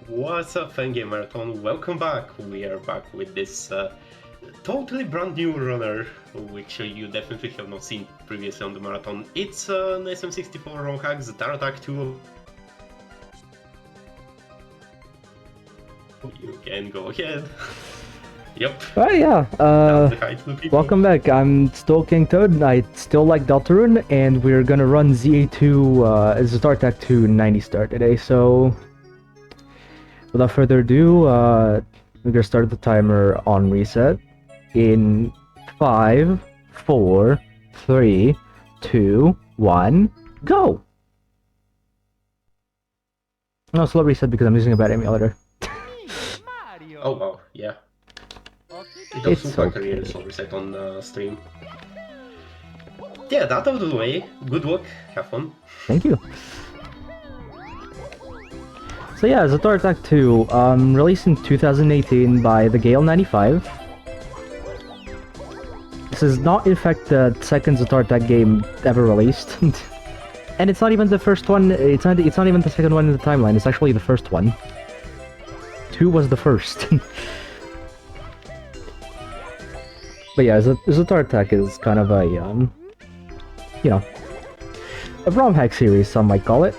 What's up, Fangame Marathon? Welcome back. We are back with this totally brand new runner, which you definitely have not seen previously on the marathon. It's an SM64 ROM hack, Ztar Attack 2. You can go ahead. Yep. Oh yeah, welcome back. I'm still KingToad, I still like Deltarune, and we're gonna run ZA2, Ztar Attack 2 90 star today, so... Without further ado, we're gonna start the timer on reset in 5, 4, 3, 2, 1, go! No, slow reset because I'm using a bad emulator. Oh wow, yeah. It does look like a really slow reset on stream. Yeah, that out of the way. Good luck, have fun. Thank you. So yeah, Ztar Attack 2, released in 2018 by the Gale 95. This is not, in fact, the second Ztar Attack game ever released. And it's not even the first one, it's not even the second one in the timeline, it's actually the first one. 2 was the first. But yeah, Ztar Attack is kind of a, you know, a ROM hack series, some might call it.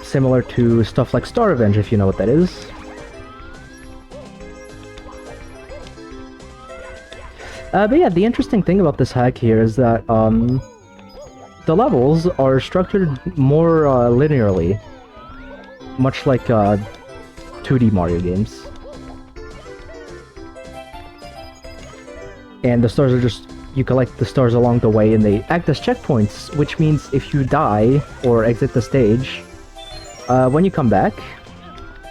Similar to stuff like Star Revenge, if you know what that is. But yeah, the interesting thing about this hack here is that the levels are structured more linearly, much like 2D Mario games. And the stars are just, you collect the stars along the way and they act as checkpoints, which means if you die or exit the stage, when you come back,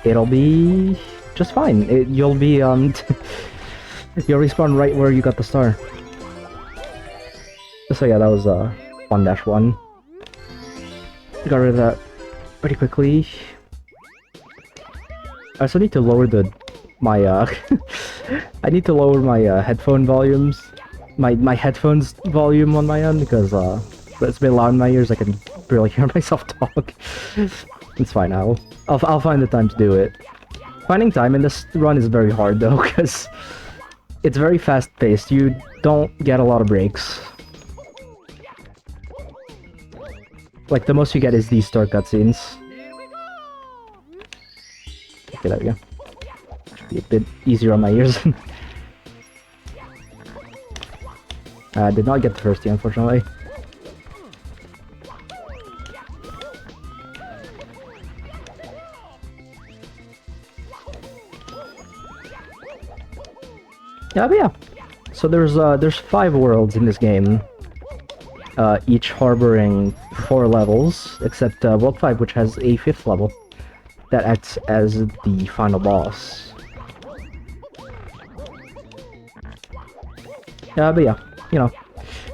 it'll be just fine. You'll be, you'll respawn right where you got the star. So yeah, that was 1-1. Got rid of that pretty quickly. I also need to lower my I need to lower my headphone volumes, my headphones volume on my end because it's been loud in my ears. I can barely hear myself talk. It's fine. I'll find the time to do it. Finding time in this run is very hard though because it's very fast paced. You don't get a lot of breaks. Like the most you get is these star cutscenes. Okay, there we go. Be a bit easier on my ears. I did not get the first year, unfortunately. Yeah, but yeah. So there's 5 worlds in this game, each harboring 4 levels, except World 5, which has a 5th level that acts as the final boss. But yeah, you know,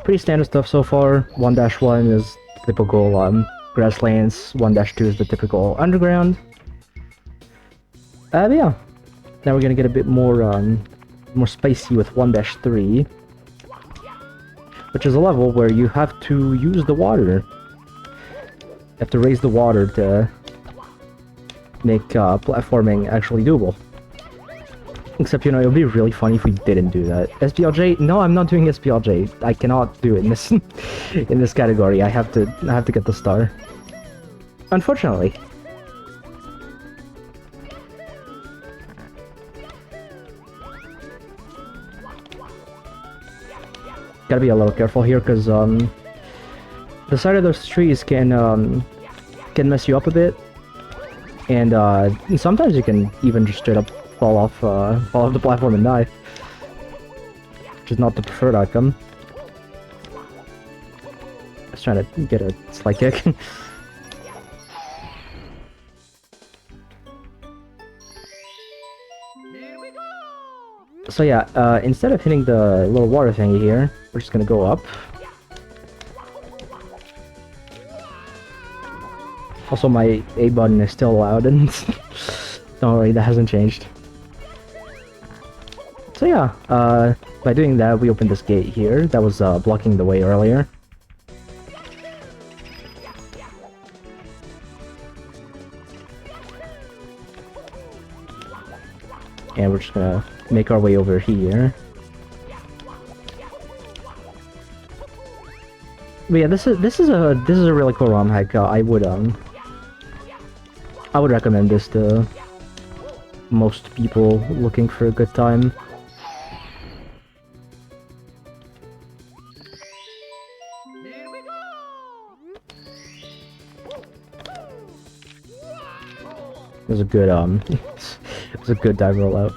pretty standard stuff so far. 1-1 is typical grasslands, 1-2 is the typical underground. But yeah, now we're gonna get a bit more spicy with 1-3, which is a level where you have to use the water. You have to raise the water to make platforming actually doable. Except, you know, it would be really funny if we didn't do that. SPLJ? No, I'm not doing SPLJ. I cannot do it in this in this category. I have to get the star. Unfortunately. Gotta be a little careful here, because the side of those trees can mess you up a bit, and sometimes you can even just straight up fall off the platform and die, which is not the preferred outcome. I was trying to get a slide kick. So yeah, instead of hitting the little water thingy here, we're just gonna go up. Also, my A button is still loud, and don't worry, that hasn't changed. So yeah, by doing that, we opened this gate here that was blocking the way earlier. And we're just gonna make our way over here. But yeah, this is a really cool ROM hack. I would recommend this to most people looking for a good time. It was a good it was a good dive rollout.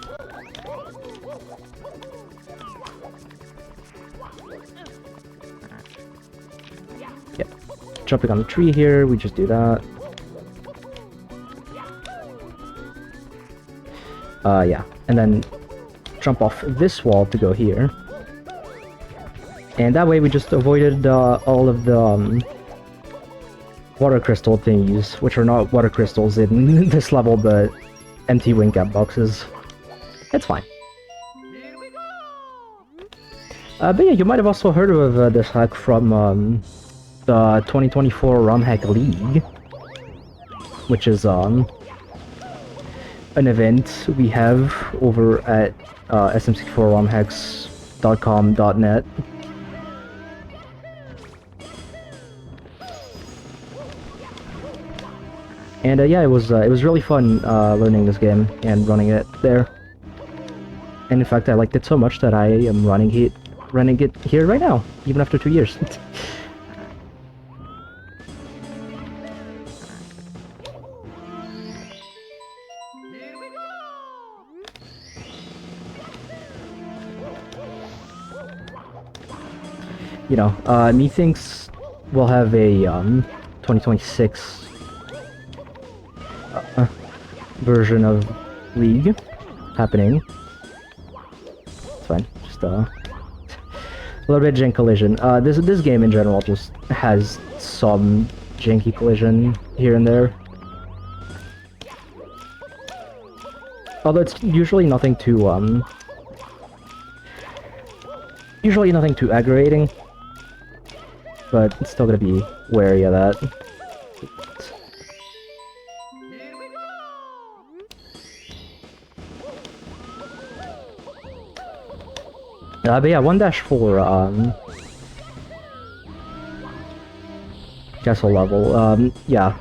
Yep. Jumping on the tree here, we just do that. Yeah, and then jump off this wall to go here. And that way we just avoided all of the water crystal thingies, which are not water crystals in this level, but empty wing cap boxes. It's fine. But yeah, you might have also heard of this hack from the 2024 ROM Hack League, which is an event we have over at sm64romhacks.com.net. And yeah, it was really fun learning this game and running it there. And in fact, I liked it so much that I am running it here right now, even after 2 years. You know, methinks we'll have a 2026 version of League happening. It's fine, just a little bit of jank collision. This game in general just has some janky collision here and there. Although it's usually nothing too aggravating, but it's still gonna be wary of that. But yeah, 1-4 castle level. Yeah,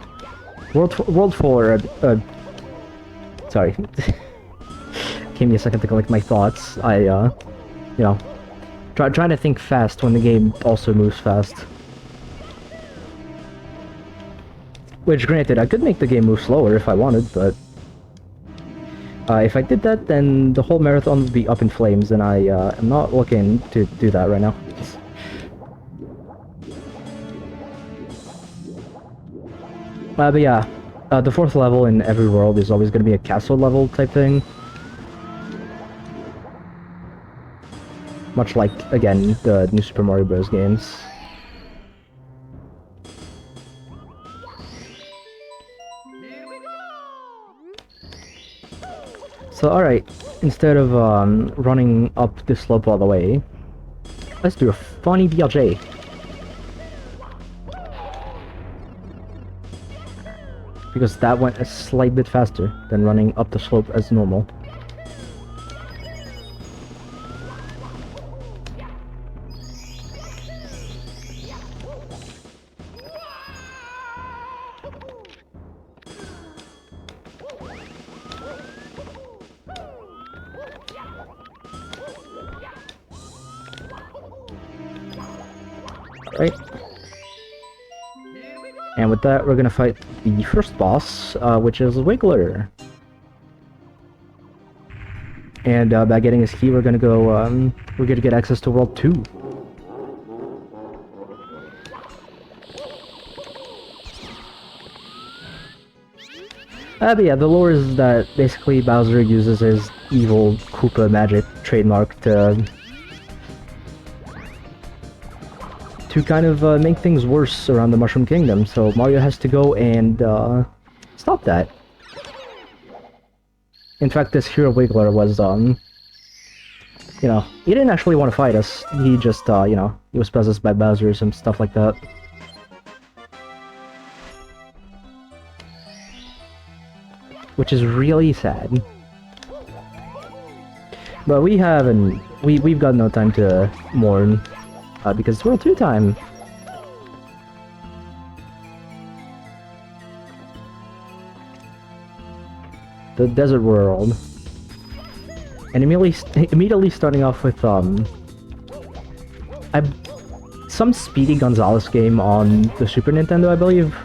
World 4. Sorry, gave me a second to collect my thoughts. You know, trying to think fast when the game also moves fast. Which, granted, I could make the game move slower if I wanted, but if I did that, then the whole marathon would be up in flames, and I am not looking to do that right now. But yeah, the fourth level in every world is always going to be a castle level type thing. Much like, again, the new Super Mario Bros. Games. So, alright, instead of running up this slope all the way, let's do a funny BLJ. Because that went a slight bit faster than running up the slope as normal. Right. And with that, we're gonna fight the first boss, which is Wiggler. And by getting his key, we're gonna go. We're gonna get access to World 2. But yeah, the lore is that basically Bowser uses his evil Koopa magic trademark to kind of make things worse around the Mushroom Kingdom, so Mario has to go and stop that. In fact, this hero Wiggler was, you know, he didn't actually want to fight us. He just, you know, he was possessed by Bowser and stuff like that. Which is really sad. But we haven't... We've got no time to mourn. Because it's World 2 time. The desert world. And immediately starting off with, some Speedy Gonzales game on the Super Nintendo, I believe.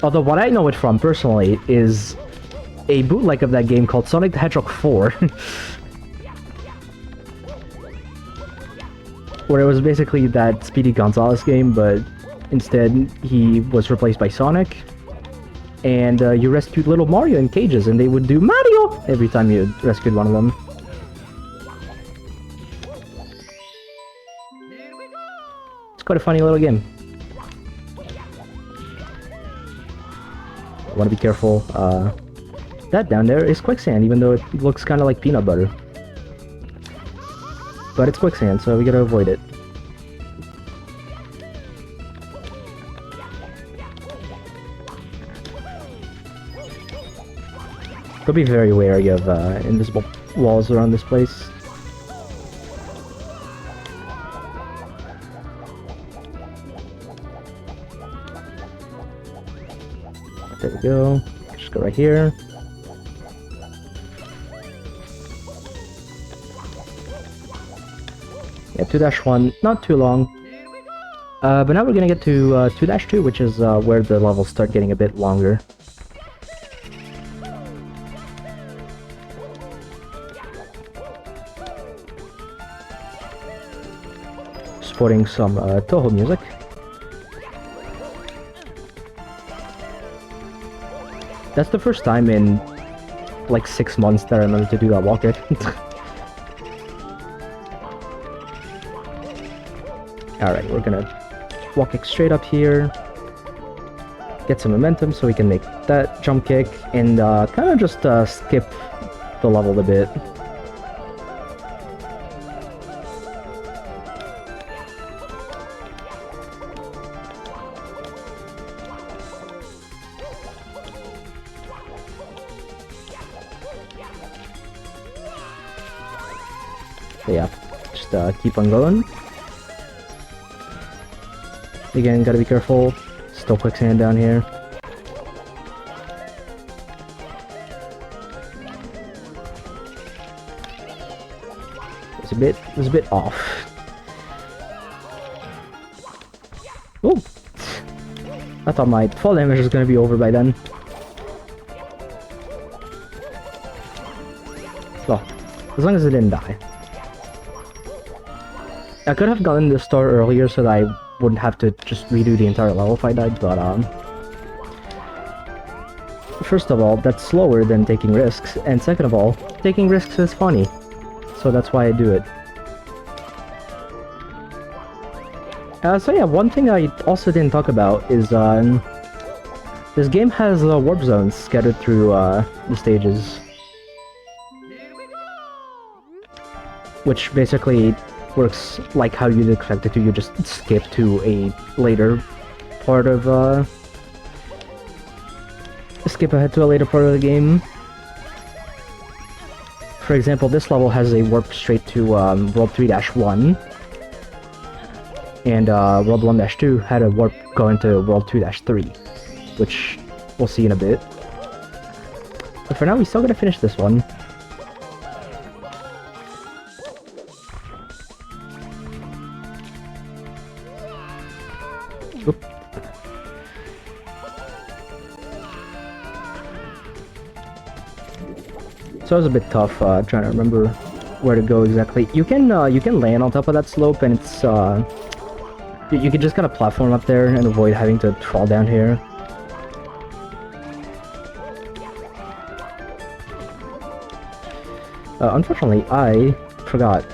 Although what I know it from, personally, is a bootleg of that game called Sonic the Hedgehog 4. Where it was basically that Speedy Gonzales game, but instead he was replaced by Sonic. And you rescued little Mario in cages, and they would do Mario every time you rescued one of them. It's quite a funny little game. I want to be careful. That down there is quicksand, even though it looks kind of like peanut butter. But it's quicksand, so we gotta avoid it. Gotta be very wary of invisible walls around this place. There we go. Just go right here. Yeah, 2-1, not too long. But now we're gonna get to 2-2, which is where the levels start getting a bit longer. Sporting some Toho music. That's the first time in like 6 months that I remember to do that wall kick. Alright, we're gonna walk kick straight up here. Get some momentum so we can make that jump kick and kind of just skip the level a bit. So yeah, just keep on going. Again, gotta be careful. Still quicksand down here. It was a bit off. Oh, I thought my fall damage was gonna be over by then. Well, as long as it didn't die. I could have gotten the star earlier so that I wouldn't have to just redo the entire level if I died, but first of all, that's slower than taking risks, and second of all, taking risks is funny, so that's why I do it. So yeah, one thing I also didn't talk about is this game has warp zones scattered through the stages, which basically works like how you'd expect it to. You just skip to a later part of skip ahead to a later part of the game. For example, this level has a warp straight to World 3-1, and World 1-2 had a warp going to World 2-3, which we'll see in a bit. But for now, we still gotta finish this one. Oop. So it was a bit tough trying to remember where to go exactly. You can land on top of that slope, and it's you can just kind of platform up there and avoid having to fall down here. Unfortunately, I forgot.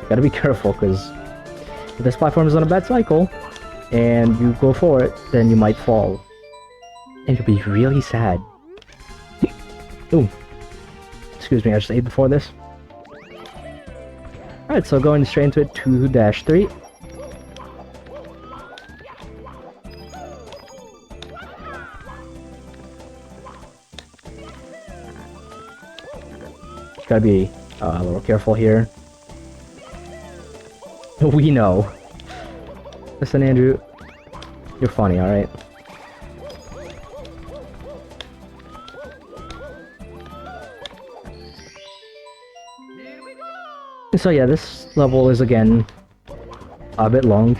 Gotta be careful, because if this platform is on a bad cycle, and you go for it, then you might fall. And you'll be really sad. Ooh. Excuse me, I just ate before this. Alright, so going straight into it, 2-3. Gotta be a little careful here. We know. Listen, Andrew. You're funny, alright? So yeah, this level is again a bit long.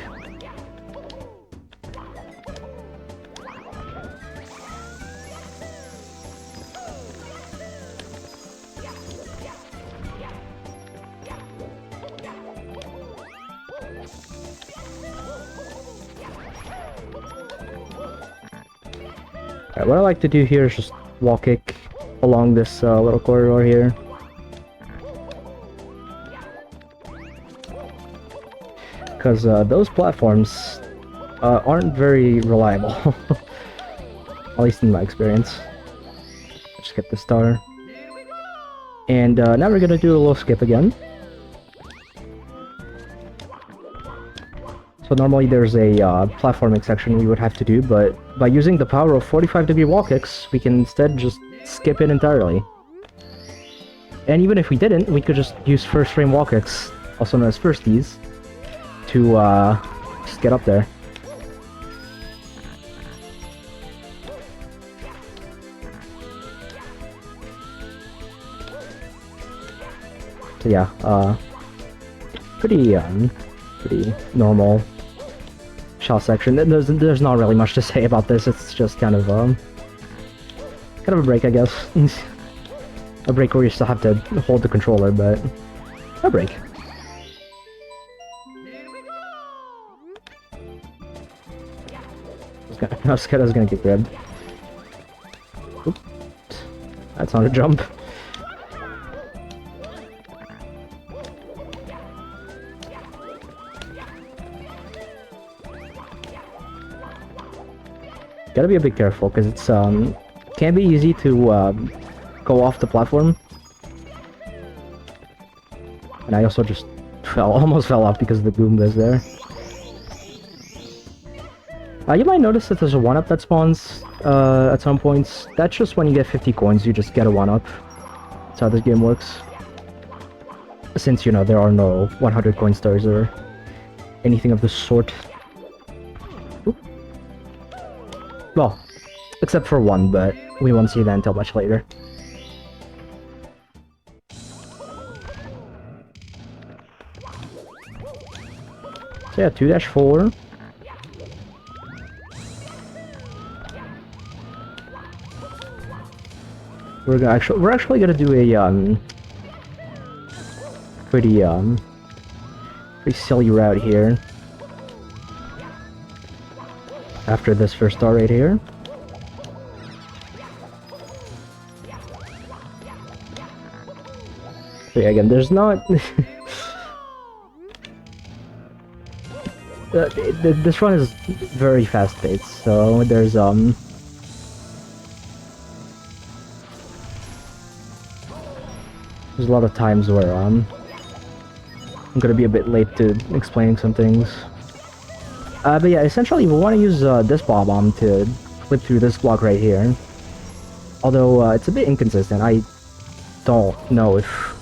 Alright, what I like to do here is just wall kick along this little corridor here. Because those platforms aren't very reliable. At least in my experience. Just get the star. And now we're gonna do a little skip again. So normally there's a platforming section we would have to do, but by using the power of 45-degree wall kicks, we can instead just skip it entirely. And even if we didn't, we could just use first frame wall kicks, also known as firsties, to just get up there. So yeah, pretty normal shell section. There's not really much to say about this. It's just kind of a break, I guess. A break where you still have to hold the controller, but a break. I was gonna get grabbed. Oops. That's not a jump. Gotta be a bit careful, because it's can be easy to go off the platform. And I also just almost fell off because the Goombas there. You might notice that there's a 1-up that spawns at some points. That's just when you get 50 coins, you just get a 1-up. That's how this game works. Since, you know, there are no 100 coin stars or anything of the sort. Oop. Well, except for one, but we won't see that until much later. So yeah, 2-4. We're actually gonna do a pretty silly route here. After this first star right here. So yeah, again, there's not this run is very fast-paced, so there's a lot of times where I'm gonna be a bit late to explaining some things. But yeah, essentially we want to use this ball bomb to flip through this block right here. Although it's a bit inconsistent. I don't know if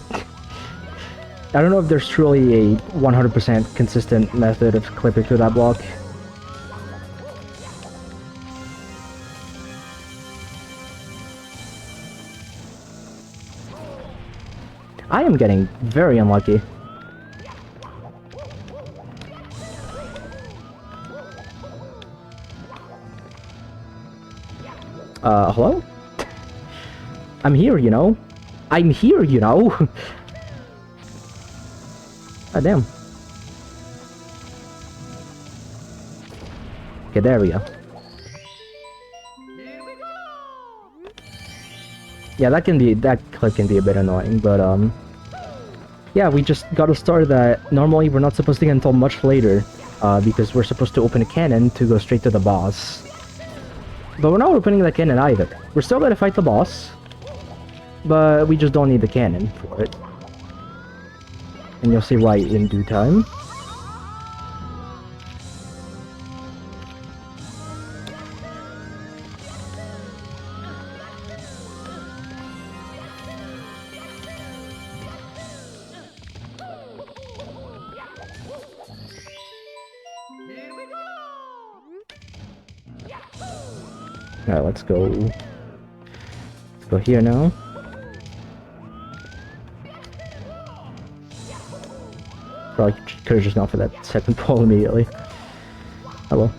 there's truly a 100% consistent method of clipping through that block. I am getting very unlucky. Hello? I'm here, you know? I'm here, you know? Ah, damn. Okay, there we go. Yeah, that clip can be a bit annoying, but yeah, we just got a star that normally we're not supposed to get until much later, because we're supposed to open a cannon to go straight to the boss. But we're not opening the cannon either. We're still gonna fight the boss, but we just don't need the cannon for it. And you'll see why in due time. Alright, let's go. Let's go here now. Probably could have just gone for that second ball immediately. Oh well.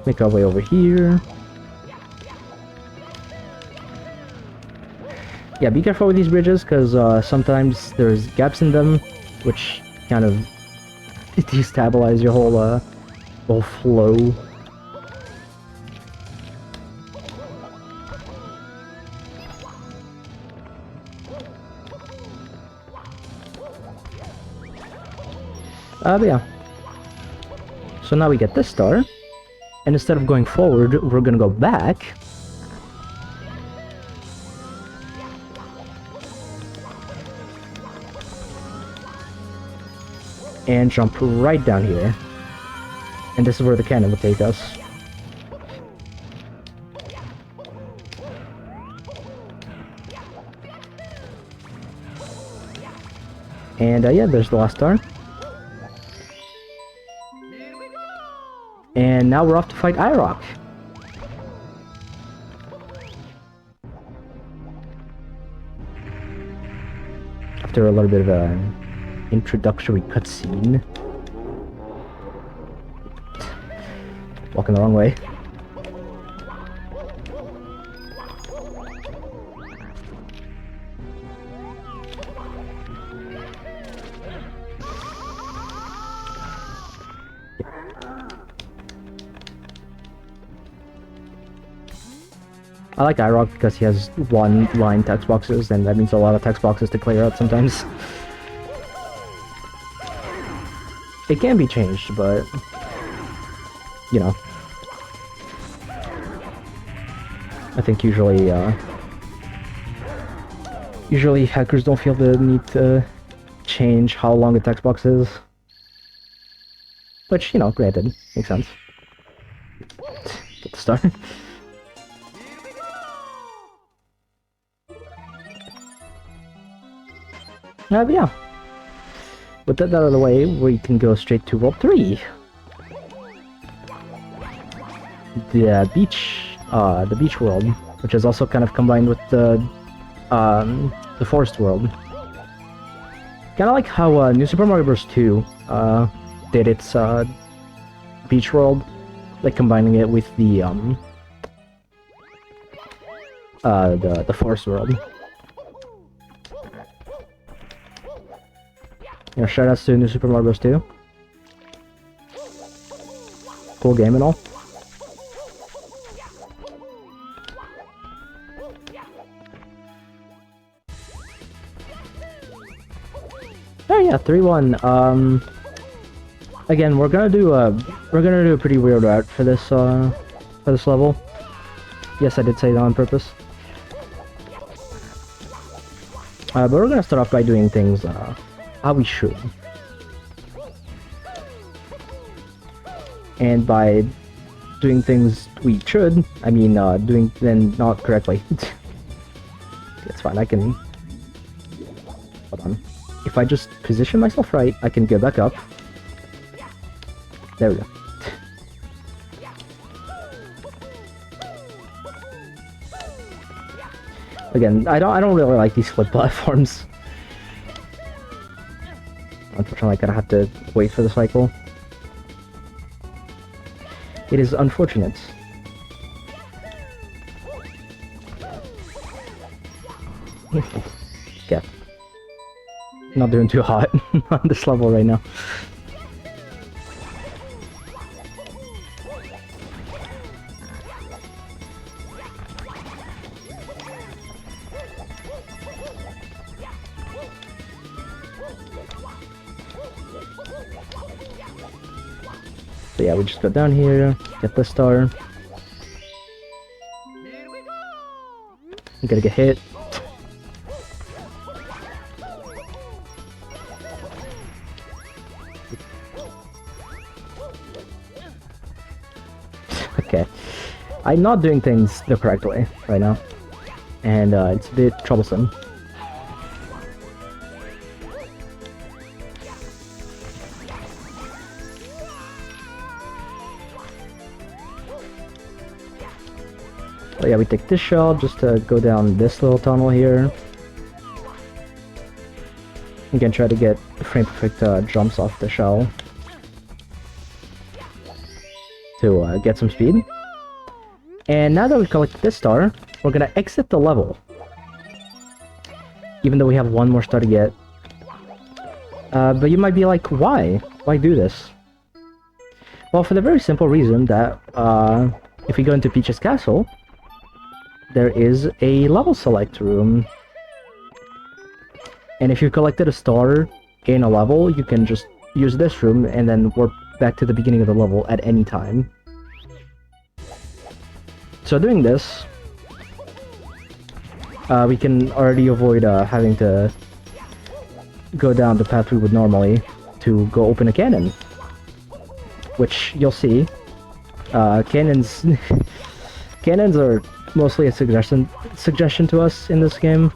Make our way over here. Yeah, be careful with these bridges, because sometimes there's gaps in them, which kind of destabilize your whole flow. But yeah. So now we get this star, and instead of going forward, we're gonna go back. And jump right down here. And this is where the cannon will take us. And yeah, there's the last star. And now we're off to fight IROC. After a little bit of a introductory cutscene. Walking the wrong way. I like IROC because he has one-line text boxes, and that means a lot of text boxes to clear out sometimes. It can be changed, but you know, I think usually hackers don't feel the need to change how long a text box is, which, you know, granted, makes sense. Get the start. But yeah. With that out of the way, we can go straight to World 3. The beach world, which is also kind of combined with the forest world. Kind of like how New Super Mario Bros. 2 did its beach world, like combining it with the forest world. You know, shoutouts to New Super Mario Bros. 2. Cool game and all. Oh yeah, 3-1. Again, we're gonna do a pretty weird route for this level. Yes, I did say that on purpose. But we're gonna start off by doing things how we should. And by doing things we should, I mean doing them not correctly. It's fine, I can... Hold on. If I just position myself right, I can get back up. There we go. Again, I don't really like these flip platforms. Unfortunately, I kind of have to wait for the cycle. It is unfortunate. Okay. Not doing too hot on this level right now. So yeah, we just go down here, get the star. I'm gonna get hit. Okay. I'm not doing things the correct way right now. And it's a bit troublesome. But yeah, we take this shell just to go down this little tunnel here. Again, try to get frame perfect jumps off the shell to get some speed. And now that we've collected this star, we're gonna exit the level. Even though we have one more star to get. But you might be like, why? Why do this? Well, for the very simple reason that if we go into Peach's Castle, there is a level select room. And if you collected a star in a level, you can just use this room and then warp back to the beginning of the level at any time. So doing this, we can already avoid having to go down the path we would normally to go open a cannon. Which you'll see, cannons cannons are mostly a suggestion to us in this game.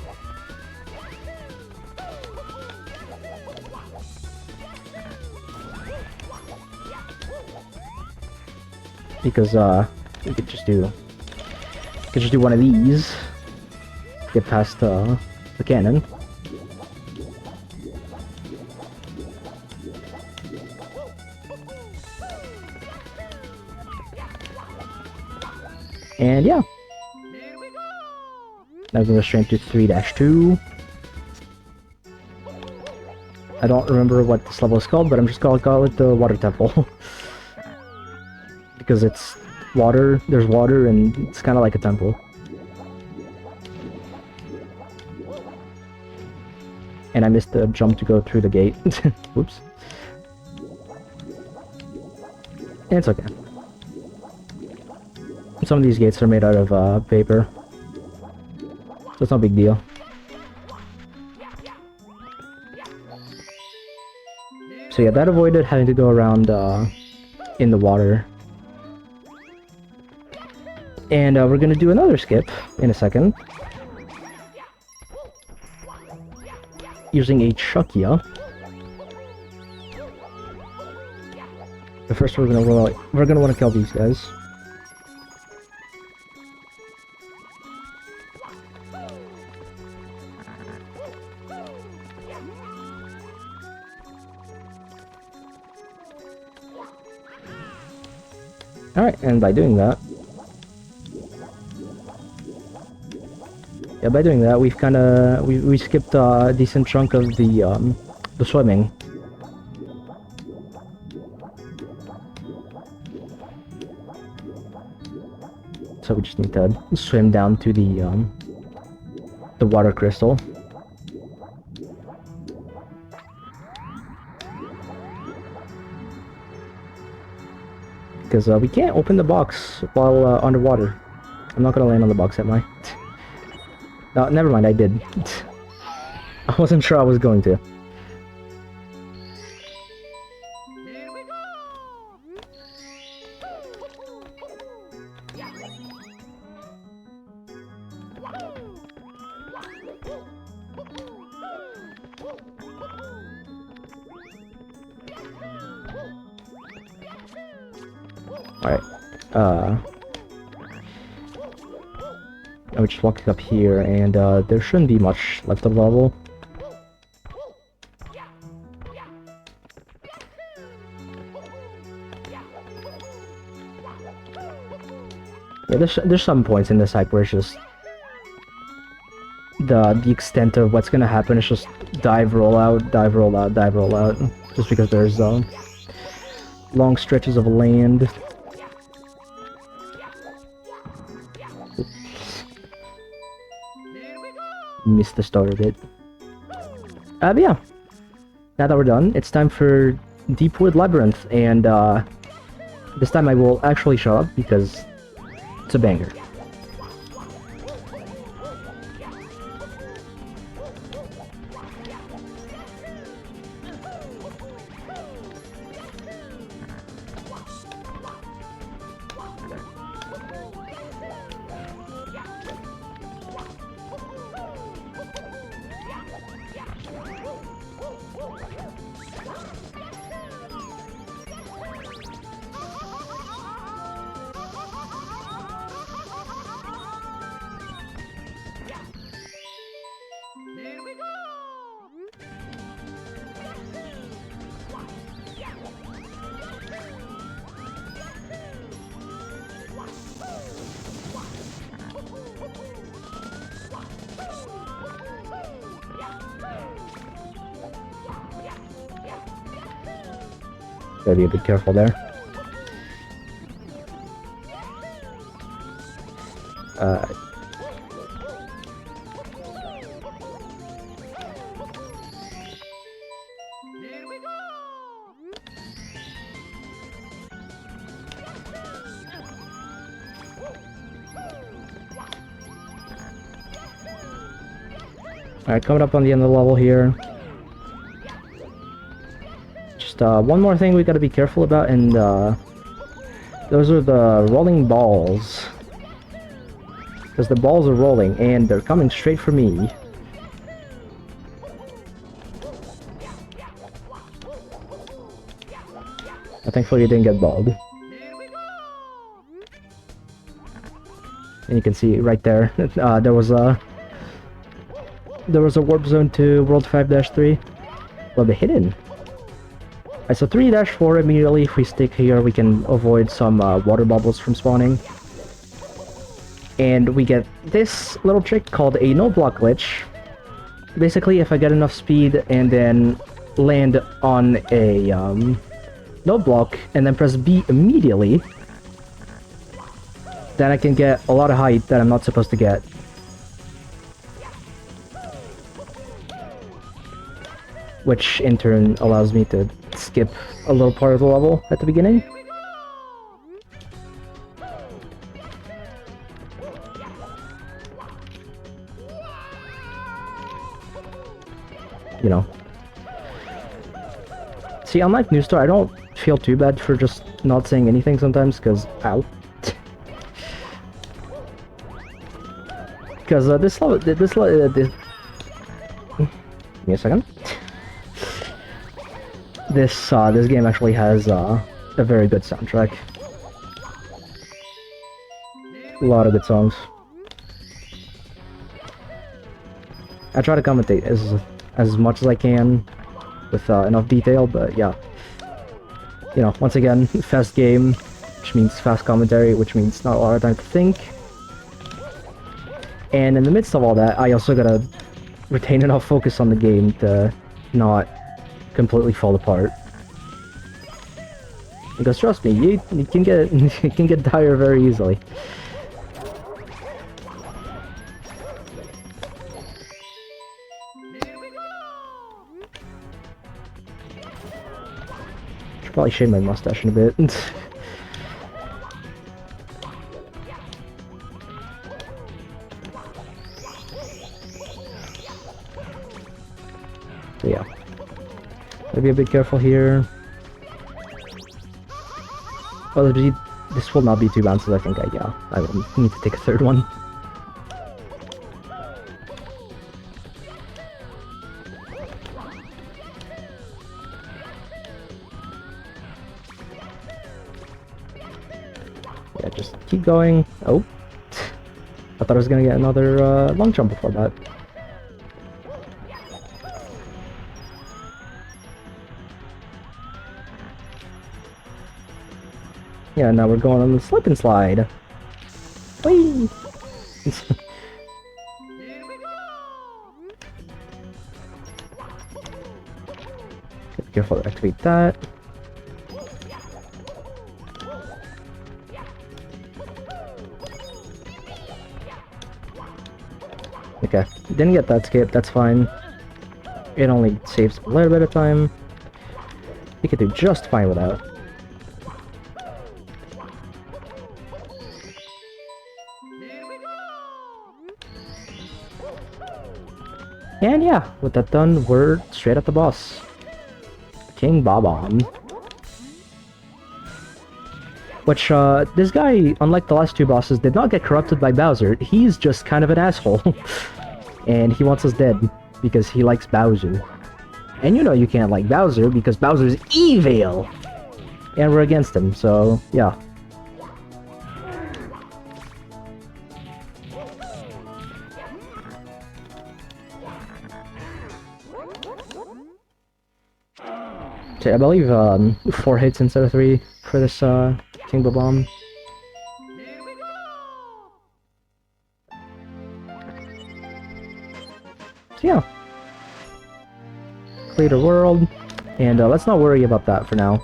Because we could just do one of these, get past the cannon. And yeah. Now we're going to go straight to 3-2. I don't remember what this level is called, but I'm just gonna call it the Water Temple. Because it's water, there's water, and it's kind of like a temple. And I missed the jump to go through the gate. Whoops. And it's okay. Some of these gates are made out of paper, so it's no big deal. So yeah, that avoided having to go around in the water. And we're gonna do another skip in a second, using a Chukia. But first, we're gonna want to kill these guys. Alright, and by doing that... Yeah, by doing that, we've kinda... We skipped a decent chunk of the swimming. So we just need to swim down to the water crystal. Because we can't open the box while underwater. I'm not gonna land on the box, am I? No, never mind, I did. I wasn't sure I was going to. Alright, I'm just walking up here, and there shouldn't be much left of the level. Yeah, there's some points in this hype where it's just the extent of what's gonna happen is just dive, roll out, dive, roll out, dive, roll out, just because there's long stretches of land. Missed the start of it. But yeah, now that we're done, it's time for Deepwood Labyrinth, and this time I will actually show up because it's a banger. Gotta be a bit careful there. Alright, coming up on the end of the level here. Just one more thing we gotta be careful about, and those are the rolling balls. Because the balls are rolling, and they're coming straight for me. Thankfully, you didn't get balled. And you can see right there, there was a warp zone to World 5-3. Well, the hidden. Alright, so 3-4 immediately. If we stick here, we can avoid some water bubbles from spawning. And we get this little trick called a no-block glitch. Basically, if I get enough speed and then land on a no block and then press B immediately, then I can get a lot of height that I'm not supposed to get. Which in turn allows me to skip a little part of the level at the beginning. You know. See, unlike New Star, I don't feel too bad for just not saying anything sometimes, because... Ow. Because this level... Give me a second. This game actually has a very good soundtrack. A lot of good songs. I try to commentate as much as I can with enough detail, but yeah. You know, once again, fast game, which means fast commentary, which means not a lot of time to think. And in the midst of all that, I also gotta retain enough focus on the game to not completely fall apart. Because trust me, you can get you can get tired very easily. Should probably shave my mustache in a bit. So yeah. Gotta be a bit careful here. Oh, this will not be 2 bounces, I think. I will need to take a third one. Yeah, just keep going. Oh. I thought I was gonna get another long jump before that. Yeah, now we're going on the slip and slide. Whee! Be careful to activate that. Okay, didn't get that skip, that's fine. It only saves a little bit of time. You could do just fine without. And yeah, with that done, we're straight at the boss. King Bob-omb. Which, this guy, unlike the last 2 bosses, did not get corrupted by Bowser. He's just kind of an asshole. And he wants us dead, because he likes Bowser. And you know you can't like Bowser, because Bowser's evil! And we're against him, so, yeah. So I believe 4 hits instead of 3 for this King Bob-omb. So yeah. Clear the world. And let's not worry about that for now.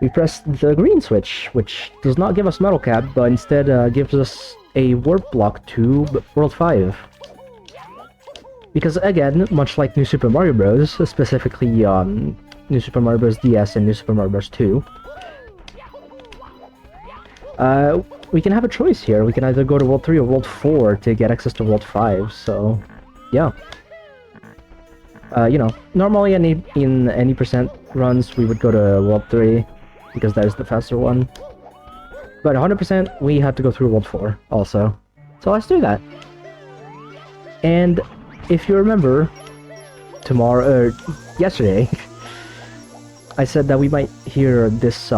We press the green switch, which does not give us Metal Cap, but instead gives us a Warp Block to World 5. Because again, much like New Super Mario Bros., specifically New Super Mario Bros. DS and New Super Mario Bros. 2, we can have a choice here. We can either go to World 3 or World 4 to get access to World 5, so yeah. You know, normally in any percent runs, we would go to World 3, because that is the faster one. But 100%, we have to go through World 4, also. So let's do that. And if you remember, yesterday, I said that we might hear this,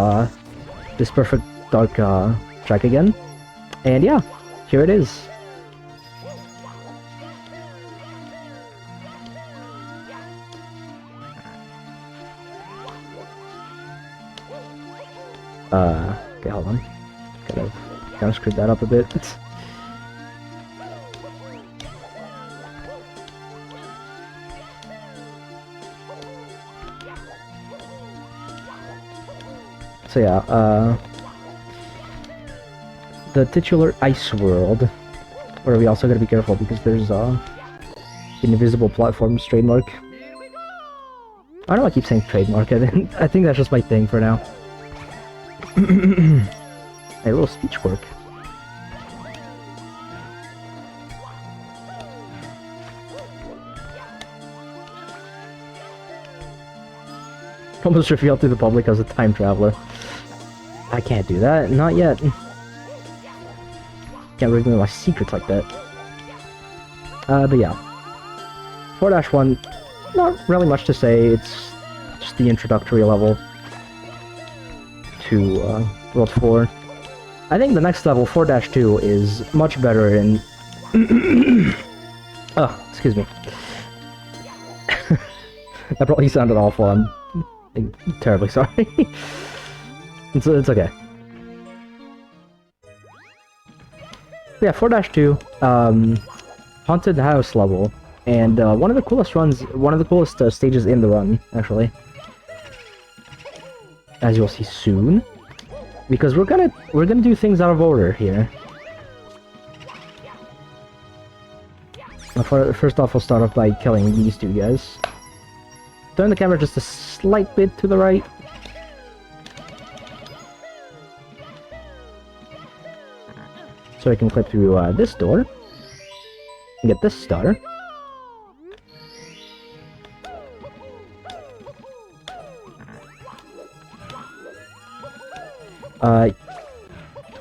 this Perfect Dark, track again. And yeah, here it is. Okay, hold on. Kind of screwed that up a bit. So yeah, the titular Ice World, where we also gotta be careful because there's invisible platforms trademark. I don't know, I keep saying trademark. I think that's just my thing for now. A little speech quirk. Almost revealed to the public as a time traveler. I can't do that, not yet. Can't reveal my secrets like that. But yeah. 4-1, not really much to say, it's just the introductory level to World 4. I think the next level, 4-2, is much better in... Oh, excuse me. That probably sounded awful, I'm terribly sorry. It's okay. Yeah, 4-2, Haunted House level, and one of the coolest runs, one of the coolest stages in the run, actually. As you'll see soon, because we're gonna do things out of order here. First off, we'll start off by killing these two guys. Turn the camera just a slight bit to the right. So I can clip through this door and get this star.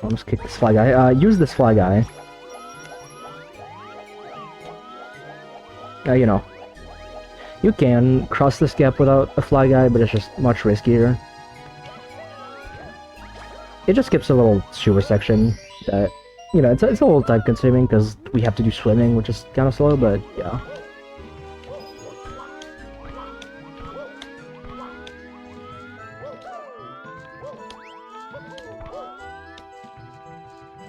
Almost kick this fly guy. Use this fly guy. You know, you can cross this gap without a fly guy, but it's just much riskier. It just skips a little sewer section that, you know, it's a little time consuming because we have to do swimming, which is kind of slow, but yeah.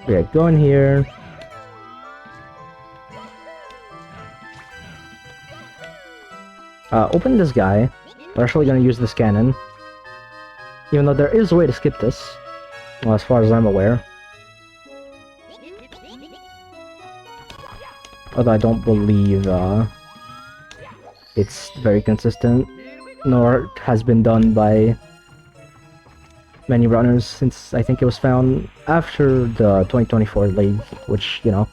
Okay, go in here. Open this guy. We're actually gonna use this cannon. Even though there is a way to skip this. Well, as far as I'm aware. Although I don't believe, it's very consistent. Nor has been done by many runners since I think it was found after the 2024 league, which, you know.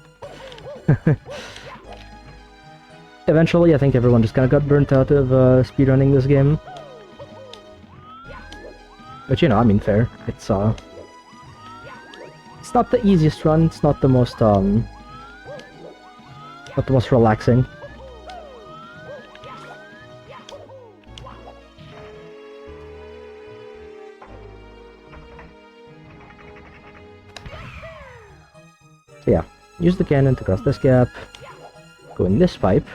Eventually, I think everyone just kind of got burnt out of speedrunning this game. But you know, I mean, fair. It's not the easiest run. It's not the most relaxing. So yeah, use the cannon to cross this gap. Go in this pipe.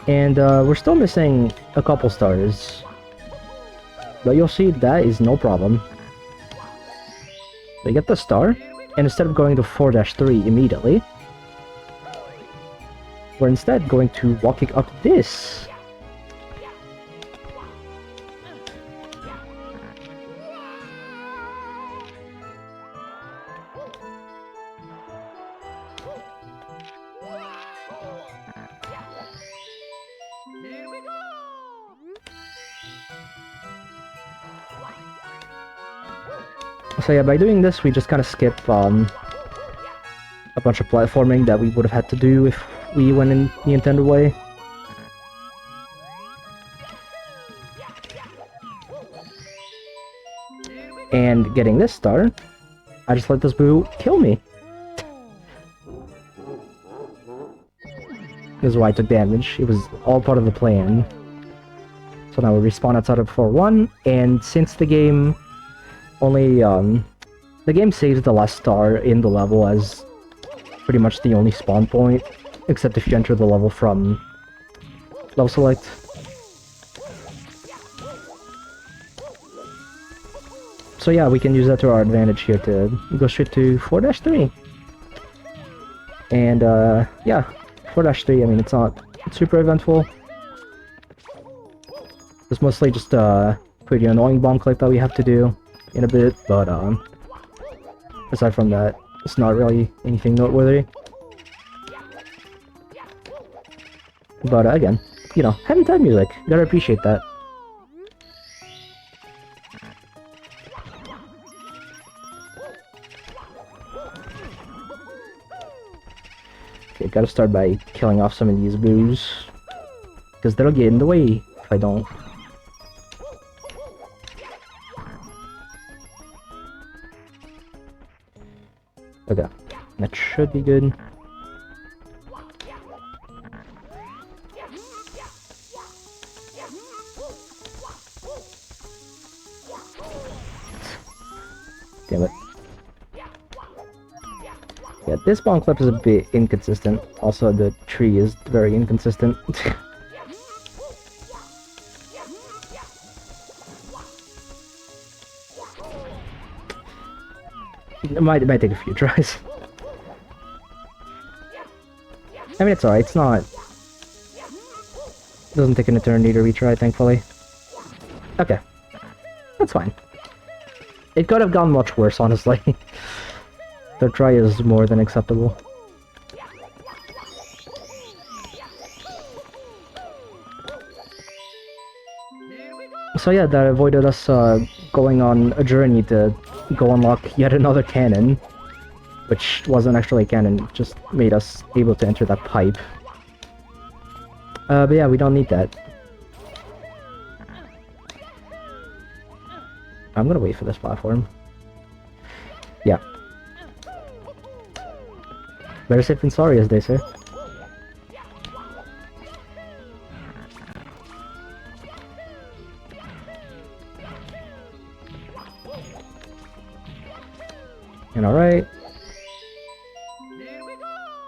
And we're still missing a couple stars. But you'll see that is no problem. We get the star, and instead of going to 4-3 immediately, we're instead going to walking up this. So yeah, by doing this, we just kind of skip a bunch of platforming that we would have had to do if we went in the Nintendo way. And getting this star, I just let this boo kill me. This is why I took damage. It was all part of the plan. So now we respawn outside of floor 1, and since the game only, the game saves the last star in the level as pretty much the only spawn point, except if you enter the level from level select. So yeah, we can use that to our advantage here to go straight to 4-3. And yeah, 4-3, I mean, it's not super eventful. It's mostly just a pretty annoying bomb clip that we have to do in a bit, but aside from that, it's not really anything noteworthy. But again, you know, having time music, gotta appreciate that. Okay, gotta start by killing off some of these boos, because they'll get in the way if I don't. Okay, that should be good. Damn it. Yeah, this bomb clip is a bit inconsistent. Also, the tree is very inconsistent. It might take a few tries. I mean, it's alright, it's not... It doesn't take an eternity to retry, thankfully. Okay. That's fine. It could have gone much worse, honestly. The try is more than acceptable. So yeah, that avoided us going on a journey to go unlock yet another cannon, which wasn't actually a cannon, just made us able to enter that pipe. But yeah, we don't need that. I'm gonna wait for this platform. Yeah. Better safe than sorry, as they say. And alright.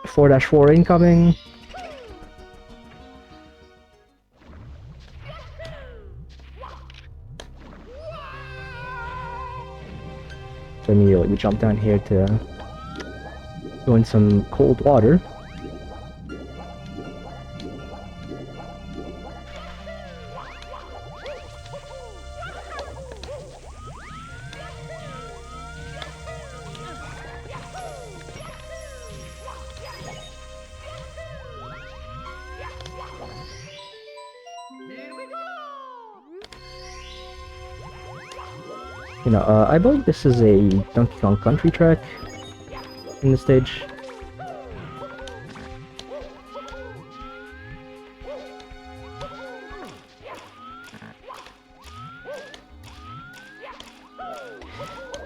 4-4 incoming. So immediately we jump down here to go in some cold water. You know, I believe this is a Donkey Kong Country track in the stage.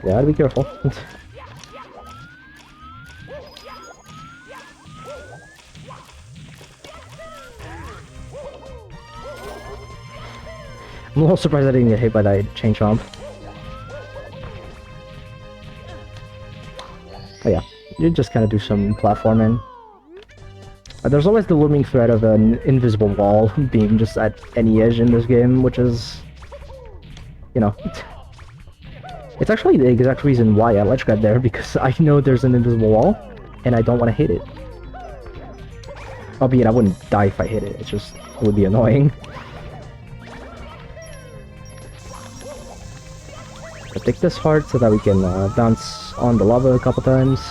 Yeah, gotta be careful. I'm a little surprised I didn't get hit by that chain chomp. Oh yeah, you just kind of do some platforming. There's always the looming threat of an invisible wall being just at any edge in this game, which is, you know, it's actually the exact reason why I ledge grab there, because I know there's an invisible wall, and I don't want to hit it. Albeit I wouldn't die if I hit it, it's just, it would be annoying. I'll take this heart so that we can bounce on the lava a couple times.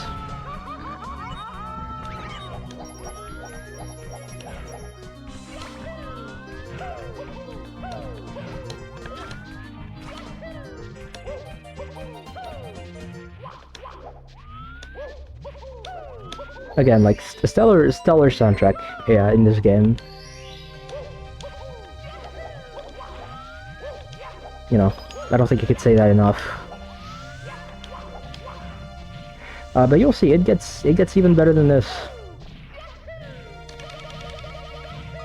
Again, like, a stellar soundtrack, yeah, in this game. You know, I don't think you could say that enough. But you'll see, it gets even better than this.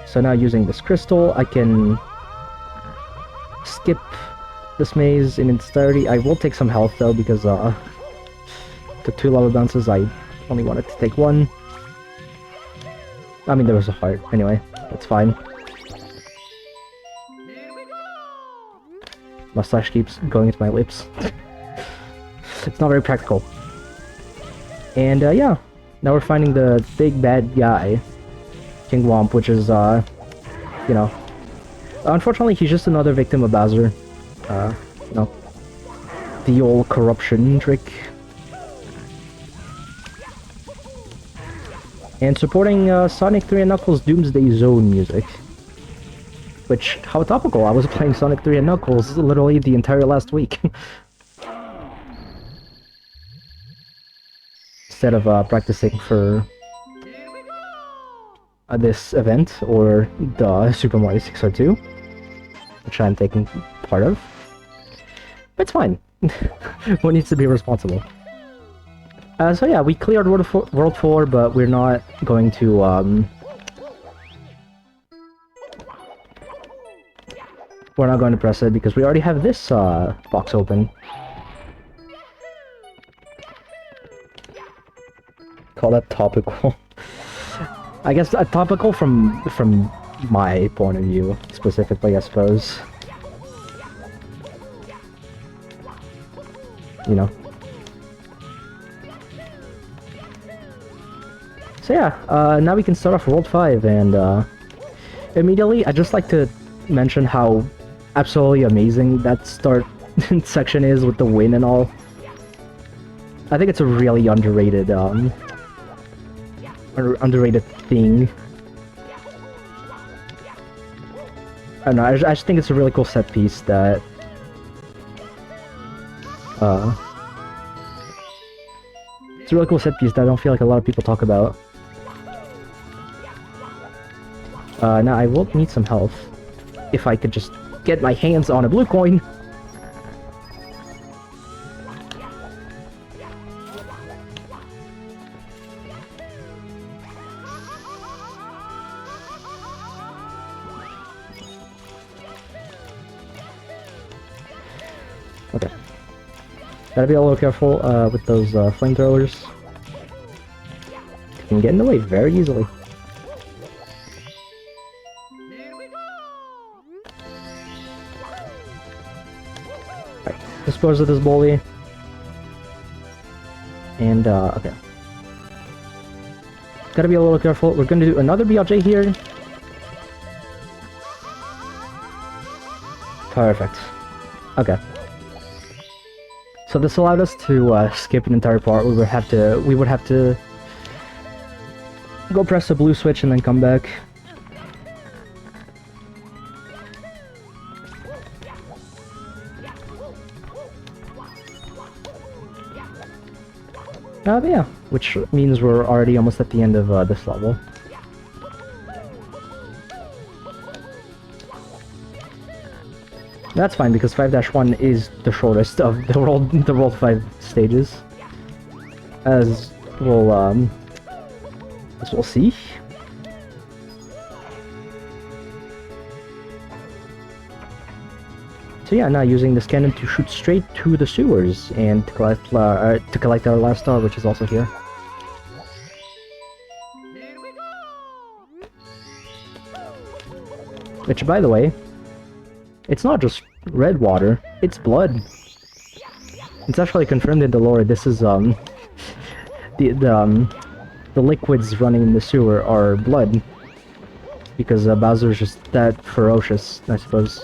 So now using this crystal, I can skip this maze in its entirety. I will take some health though, because took 2 lava bounces, I only wanted to take 1. I mean, there was a heart. Anyway, that's fine. Mustache keeps going into my lips. It's not very practical. And yeah, now we're finding the big bad guy, King Womp, which is, you know, unfortunately he's just another victim of Bowser. You know, the old corruption trick. And supporting Sonic 3 and Knuckles Doomsday Zone music. Which, how topical, I was playing Sonic 3 and Knuckles literally the entire last week. Instead of practicing for this event, or the Super Mario 602, which I'm taking part of. It's fine. One needs to be responsible. So yeah, we cleared World 4, but we're not going to, we're not going to press it because we already have this, box open. Call that topical. I guess topical from my point of view, specifically, I suppose. You know. So yeah, now we can start off World 5, and immediately I'd just like to mention how absolutely amazing that start section is with the wind and all. I think it's a really underrated, underrated thing. I don't know, I just think it's a really cool set piece that, it's a really cool set piece that I don't feel like a lot of people talk about. Now I will need some health. If I could just get my hands on a blue coin. Okay. Gotta be a little careful with those flamethrowers. You can get in the way very easily. Alright, dispose of this bully. And, okay. Gotta be a little careful. We're gonna do another BLJ here. Perfect. Okay. So this allowed us to skip an entire part. We would have to go press the blue switch and then come back. But yeah, which means we're already almost at the end of this level. That's fine, because 5-1 is the shortest of the World 5 stages. As we'll see. So yeah, now using this cannon to shoot straight to the sewers and to collect our last star, which is also here. Which, by the way, it's not just red water, it's blood. It's actually confirmed in the lore. This is the the liquids running in the sewer are blood. Because Bowser's just that ferocious, I suppose.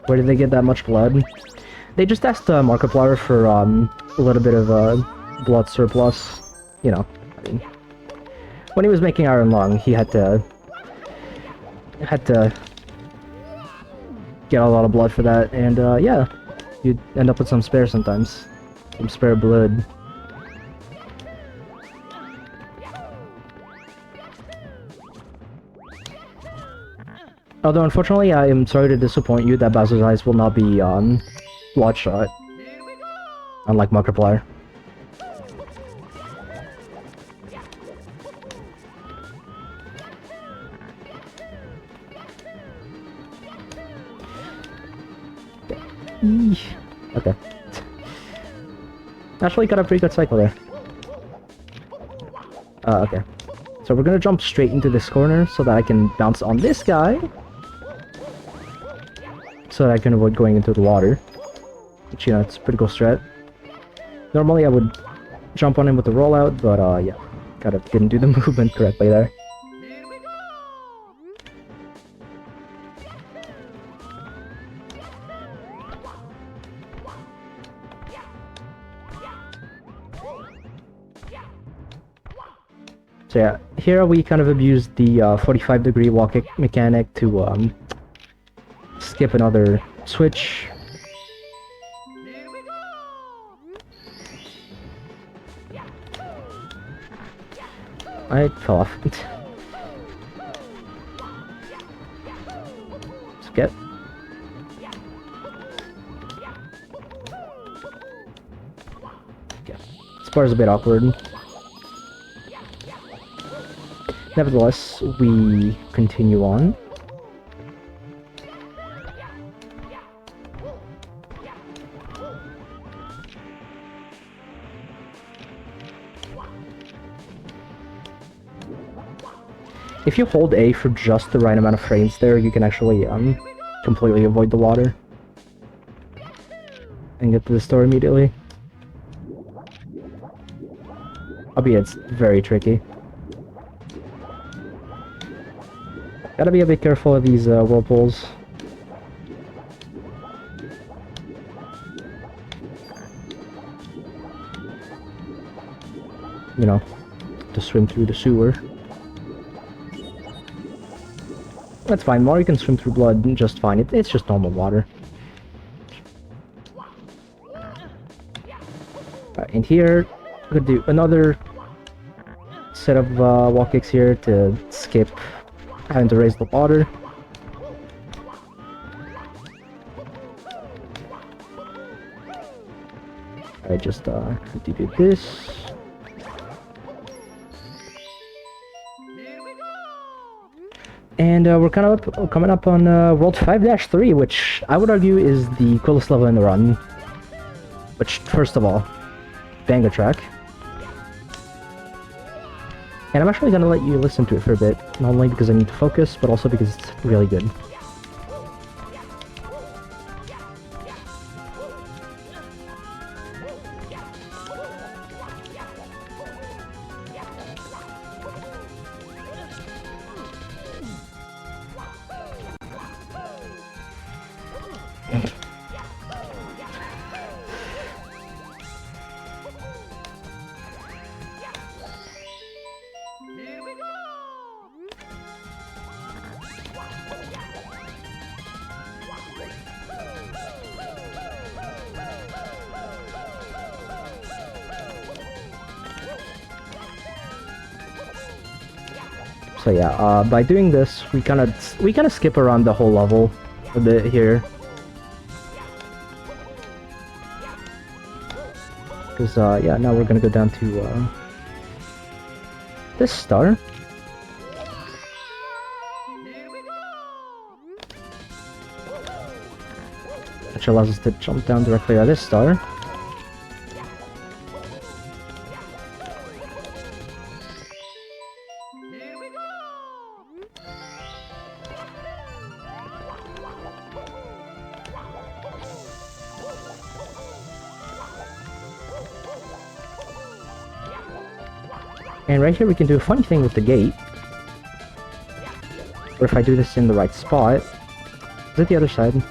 Where did they get that much blood? They just asked Markiplier for a little bit of blood surplus. You know, I mean, when he was making Iron Lung, he had to get a lot of blood for that, and yeah, you'd end up with some spare sometimes, some spare blood. Although, unfortunately, I am sorry to disappoint you that Bowser's Eyes will not be bloodshot, unlike Markiplier. Okay. Actually got a pretty good cycle there. Okay. So we're gonna jump straight into this corner so that I can bounce on this guy. So that I can avoid going into the water. Which, you know, it's a pretty cool strat. Normally I would jump on him with the rollout, but yeah. Kind of didn't do the movement correctly there. So yeah, here we kind of abused the 45-degree wall kick mechanic to skip another switch. I fell off. Skip. Okay. This bar is a bit awkward. Nevertheless, we continue on. If you hold A for just the right amount of frames there, you can actually completely avoid the water and get to the store immediately. Albeit it's very tricky. Gotta be a bit careful of these whirlpools. You know, to swim through the sewer. That's fine, Mario can swim through blood just fine. It's just normal water. Right, and here, we're gonna do another set of wall kicks here to skip having to raise the water. I just do this. And we're kind of coming up on World 5-3, which I would argue is the coolest level in the run. Which, first of all, banger track. And I'm actually gonna let you listen to it for a bit, not only because I need to focus, but also because it's really good. So yeah, by doing this, we kind of skip around the whole level a bit here, because yeah, now we're gonna go down to this star. Which allows us to jump down directly at this star. And right here we can do a funny thing with the gate. Or if I do this in the right spot... Is it the other side?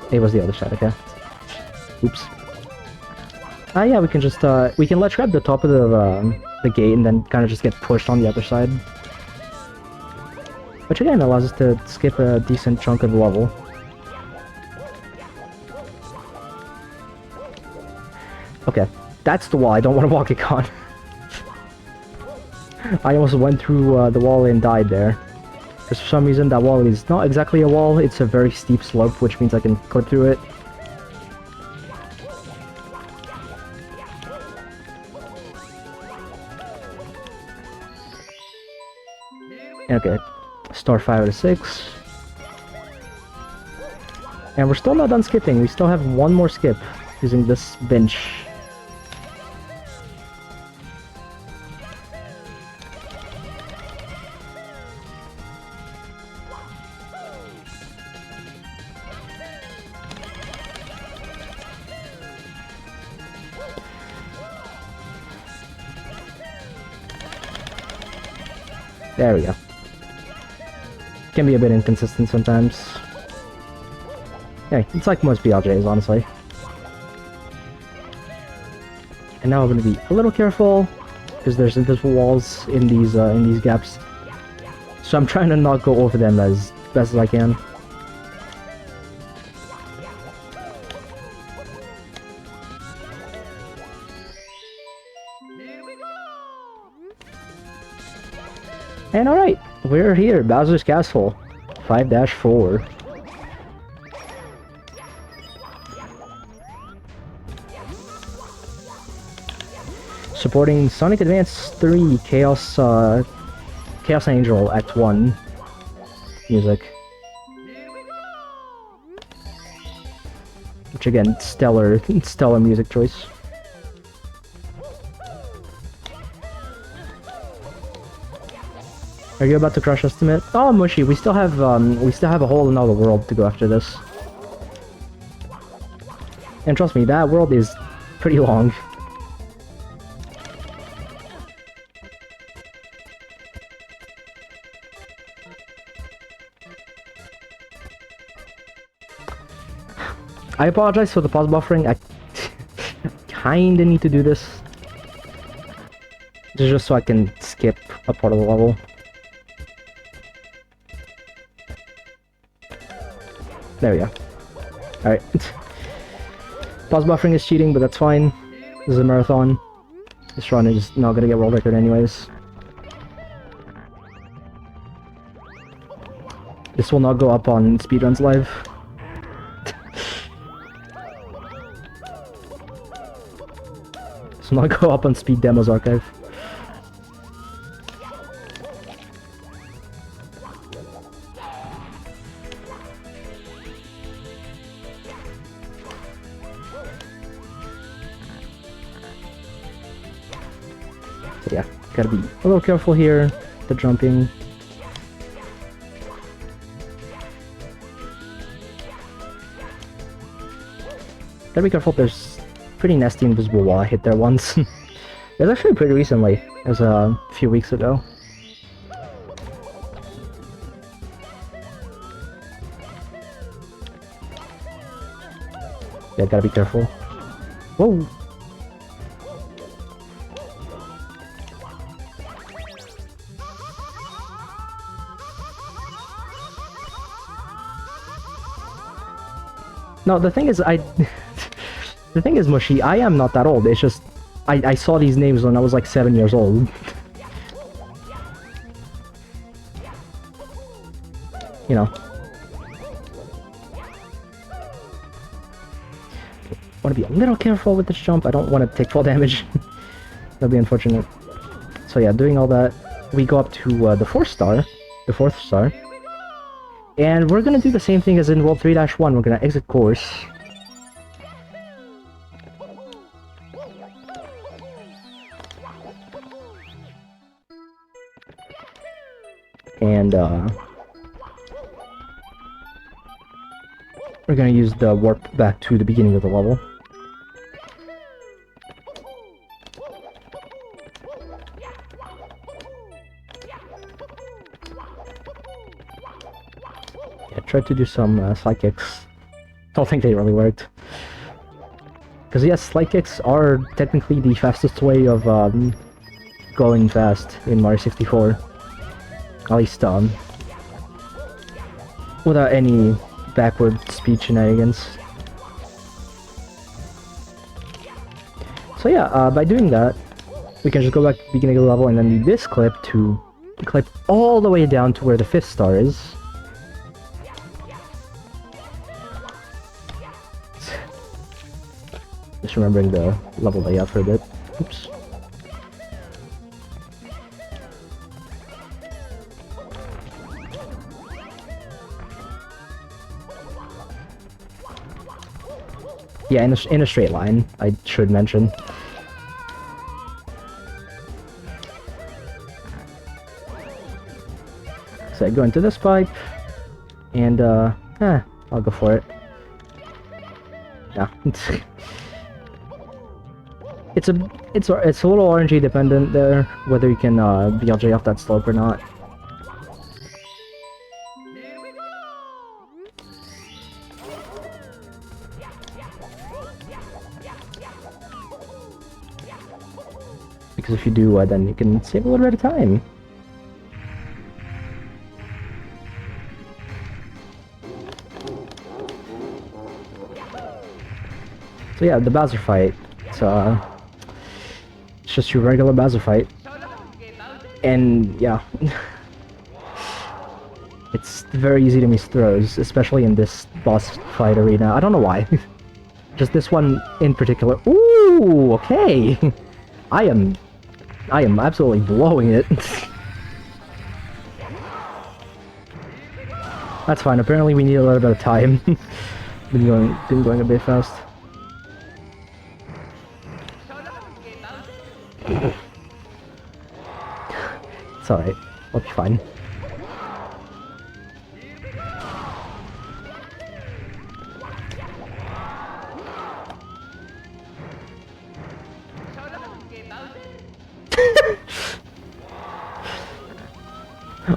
It was the other side, okay. Oops. Yeah, we can just, we can let's grab the top of the gate and then kind of just get pushed on the other side. Which again allows us to skip a decent chunk of the level. Okay, that's the wall I don't want to walk it on. I almost went through the wall and died there. Because for some reason that wall is not exactly a wall, it's a very steep slope, which means I can clip through it. Okay, star 5 out of 6. And we're still not done skipping, we still have one more skip using this bench. There we go. Can be a bit inconsistent sometimes. Yeah, it's like most BLJs, honestly. And now I'm gonna be a little careful because there's invisible walls in these gaps. So I'm trying to not go over them as best as I can. And alright, we're here, Bowser's Castle, 5-4. Supporting Sonic Advance 3 Chaos Angel Act 1 music. Which again, stellar music choice. Are you about to crush Estimate? Oh, Mushy, we still have a whole another world to go after this. And trust me, that world is pretty long. I apologize for the pause buffering. I kinda need to do this. Just so I can skip a part of the level. There we go. Alright. Pause buffering is cheating, but that's fine. This is a marathon. This run is not gonna get world record anyways. This will not go up on Speedruns Live. This will not go up on Speed Demos Archive. So yeah, gotta be a little careful here, the jumping. Gotta be careful, there's pretty nasty invisible wall I hit there once. It was actually pretty recently, it was a few weeks ago. Yeah, gotta be careful. Whoa! No, the thing is, the thing is, Mushy, I am not that old. It's just, I saw these names when I was like 7 years old. You know. Want to be a little careful with this jump. I don't want to take fall damage. That'd be unfortunate. So yeah, doing all that, we go up to the fourth star. And we're gonna do the same thing as in World 3-1. We're gonna exit course. And we're gonna use the warp back to the beginning of the level. tried to do some slide kicks. Don't think they really worked. Because yes, slide kicks are technically the fastest way of going fast in Mario 64. At least without any backward speed shenanigans. So yeah, by doing that, we can just go back to the beginning of the level and then do this clip to clip all the way down to where the 5th star is. Just remembering the level layout for a bit. Oops. Yeah, in a straight line, I should mention. So I go into this pipe, and I'll go for it. Yeah. It's a little RNG dependent there, whether you can BLJ off that slope or not. Because if you do, then you can save a little bit of time. So yeah, the Bowser fight. It's just your regular Bowser fight. And yeah. It's very easy to miss throws, especially in this boss fight arena. I don't know why. Just this one in particular. Ooh, okay. I am absolutely blowing it. That's fine. Apparently we need a little bit of time. been going a bit fast. It's alright. I'll be fine.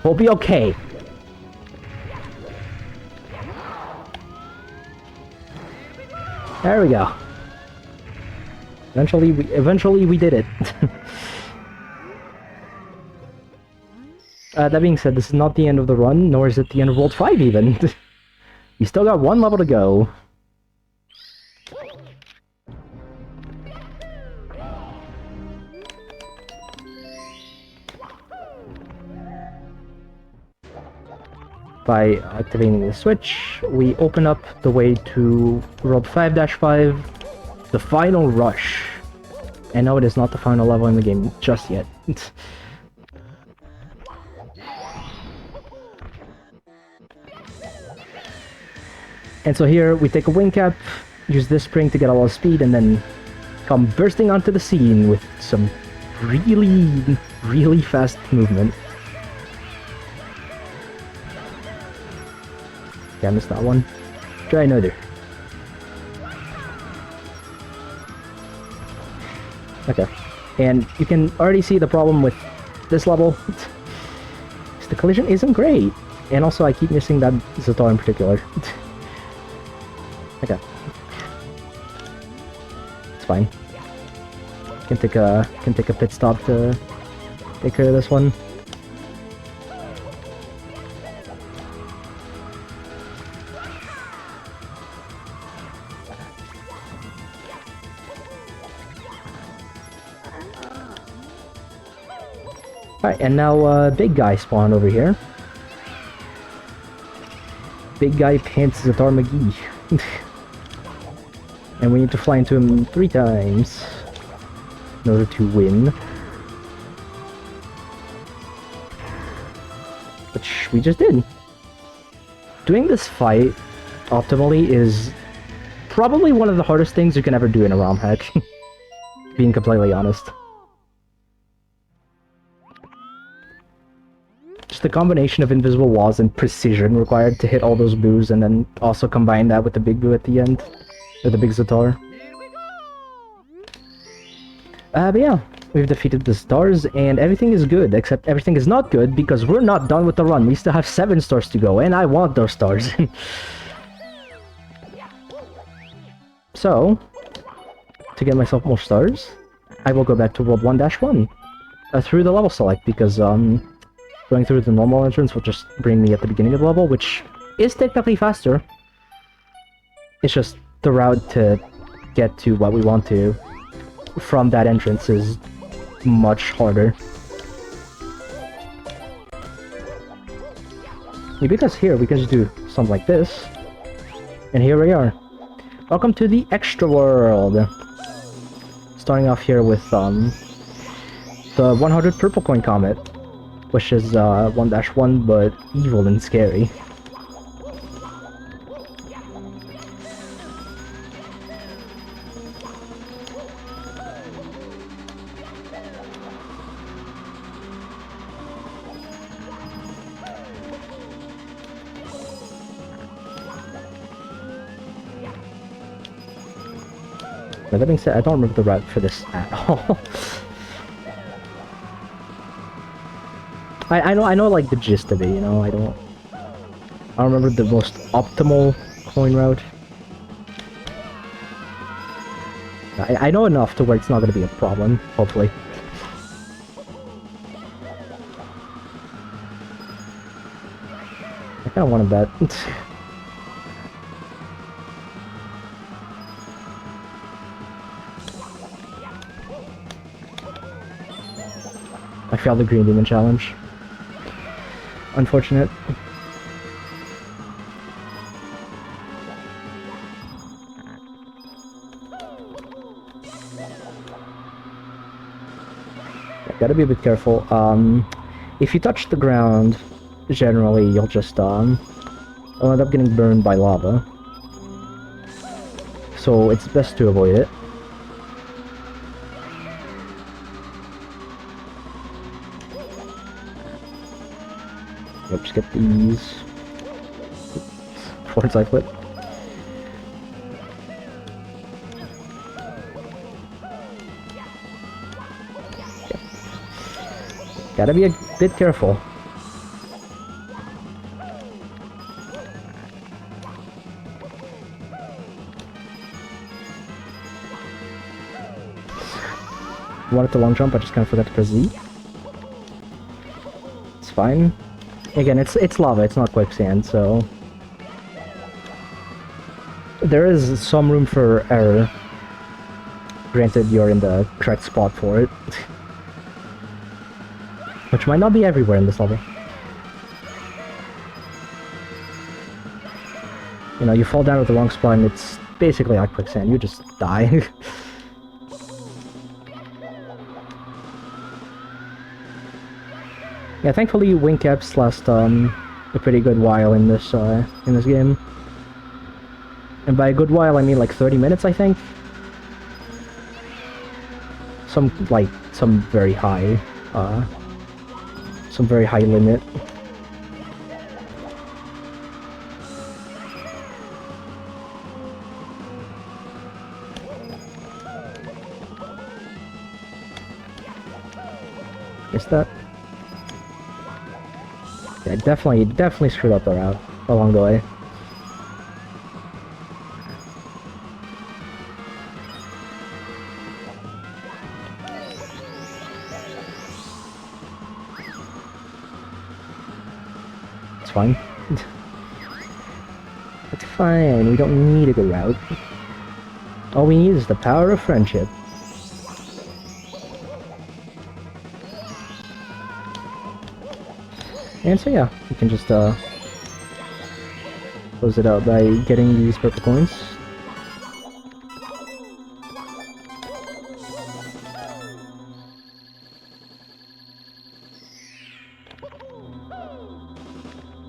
We'll be okay. There we go. Eventually we did it. That being said, this is not the end of the run, nor is it the end of World 5 even. You still got one level to go. By activating the switch, we open up the way to World 5-5, the final rush. And no, it is not the final level in the game just yet. And so here we take a wing cap, use this spring to get a lot of speed, and then come bursting onto the scene with some really fast movement. Yeah, I missed that one. Try another. Okay. And you can already see the problem with this level. The collision isn't great. And also I keep missing that Ztar in particular. Okay. It's fine. Can take a pit stop to take care of this one. Alright, and now big guy spawned over here. Big guy pants Ztar McGee. And we need to fly into him 3 times in order to win. Which we just did. Doing this fight optimally is probably one of the hardest things you can ever do in a ROM hack. Being completely honest. Just the combination of invisible walls and precision required to hit all those boos, and then also combine that with the big boo at the end. Or the big Ztar. But yeah, We've defeated the stars, and everything is good, except everything is not good because we're not done with the run. We still have 7 stars to go, and I want those stars. So, to get myself more stars, I will go back to World 1-1 through the level select, because going through the normal entrance will just bring me at the beginning of the level, which is technically faster. It's just the route to get to what we want to from that entrance is much harder. Because here we can just do something like this, and here we are. Welcome to the extra world. Starting off here with the 100 purple coin comet, which is 1-1 but evil and scary. But that being said, I don't remember the route for this at all. I know like the gist of it, you know. I don't remember the most optimal coin route. I know enough to where it's not gonna be a problem, hopefully. I kinda wanted that. I failed the Green Demon challenge. Unfortunate. Gotta be a bit careful. If you touch the ground, generally you'll just you'll end up getting burned by lava. So it's best to avoid it. Yep, just get these. Forward side flip. Yep. Gotta be a bit careful. Wanted to long jump, I just kind of forgot to press Z. It's fine. Again, it's lava, it's not quicksand, so there is some room for error. Granted, you're in the correct spot for it. Which might not be everywhere in this level. You know, you fall down at the wrong spot and it's basically like quicksand, you just die. Yeah, thankfully wing caps last a pretty good while in this game. And by a good while I mean like 30 minutes, I think. Some very high limit. Is that? Yeah, definitely screwed up the route along the way. It's fine. It's fine, we don't need a good route. All we need is the power of friendship. And so yeah, you can just close it out by getting these purple coins.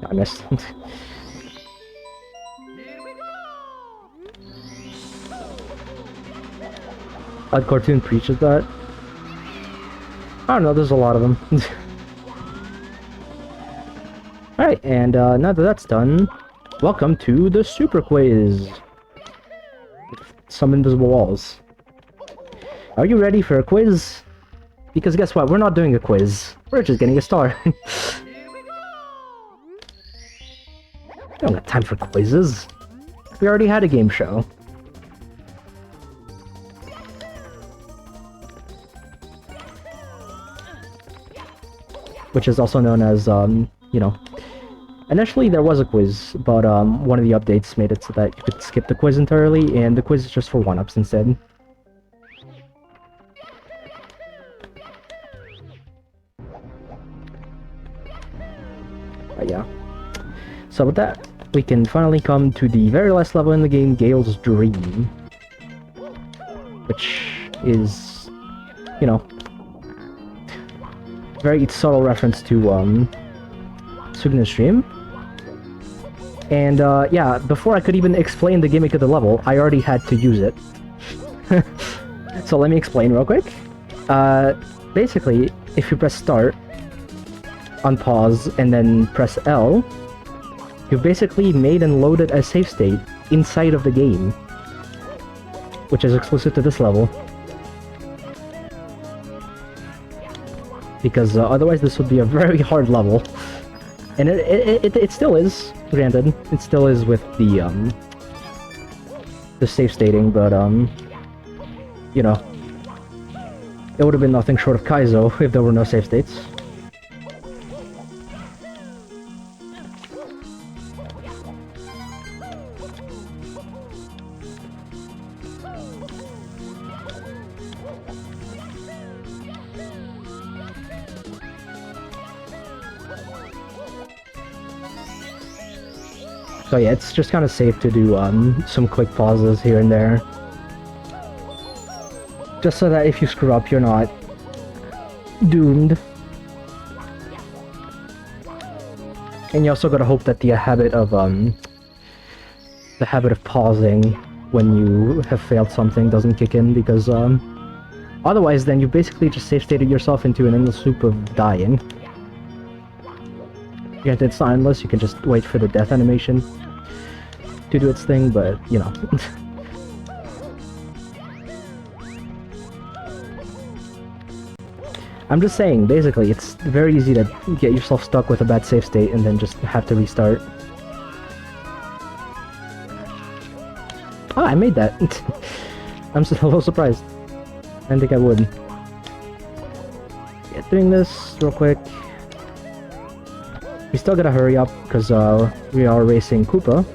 I missed. Odd Cartoon preaches that. I don't know, there's a lot of them. Alright, and now that that's done, welcome to the Super Quiz! Some invisible walls. Are you ready for a quiz? Because guess what? We're not doing a quiz. We're just getting a star. We don't got time for quizzes. We already had a game show. Which is also known as, you know... Initially there was a quiz, but one of the updates made it so that you could skip the quiz entirely, and the quiz is just for 1-ups instead. But yeah. So with that, we can finally come to the very last level in the game, Gale's Dream. Which is, you know, very subtle reference to Sugna's Dream. And yeah, before I could even explain the gimmick of the level, I already had to use it. So let me explain real quick. Basically, if you press start, unpause, and then press L, you've basically made and loaded a save state inside of the game, which is exclusive to this level. Because otherwise this would be a very hard level. And it still is, granted. It still is with the save stating, but you know, it would have been nothing short of Kaizo if there were no save states. So yeah, it's just kind of safe to do some quick pauses here and there. Just so that if you screw up, you're not doomed. And you also gotta hope that the habit of pausing when you have failed something doesn't kick in, because otherwise then you basically just save stated yourself into an endless loop of dying. Granted, it's not endless, you can just wait for the death animation to do its thing, but, you know. I'm just saying, basically, it's very easy to get yourself stuck with a bad save state and then just have to restart. Ah, I made that! I'm a little surprised. I didn't think I would. Yeah, doing this real quick. We still gotta hurry up, because we are racing Koopa.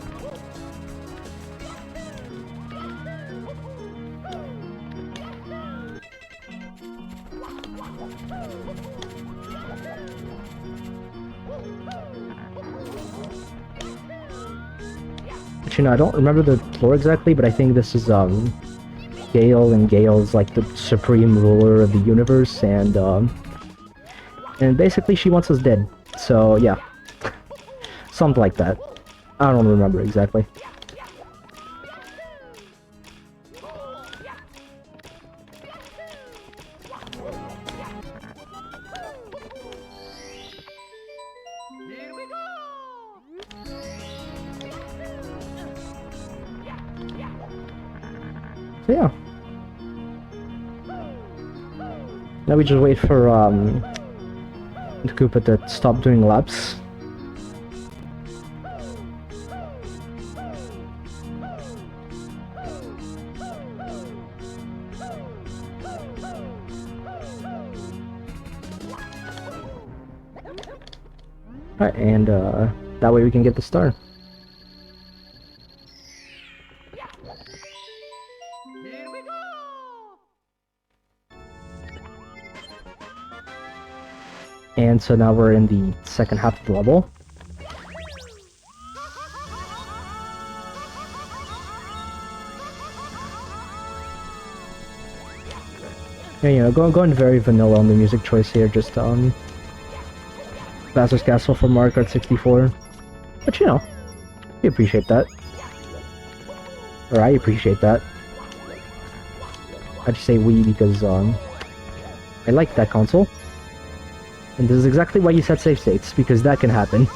But, you know, I don't remember the floor exactly, but I think this is Gale, and Gale's like the supreme ruler of the universe, and basically she wants us dead. So, yeah. Something like that. I don't remember exactly. So, yeah. Now we just wait for, the Koopa to stop doing laps. Alright, and that way we can get the star. And so now we're in the second half of the level. Yeah, you know, going very vanilla on the music choice here, just Bowser's Castle from Mario Kart 64. But you know, we appreciate that. Or I appreciate that. I just say we because I like that console. And this is exactly why you set save states, because that can happen.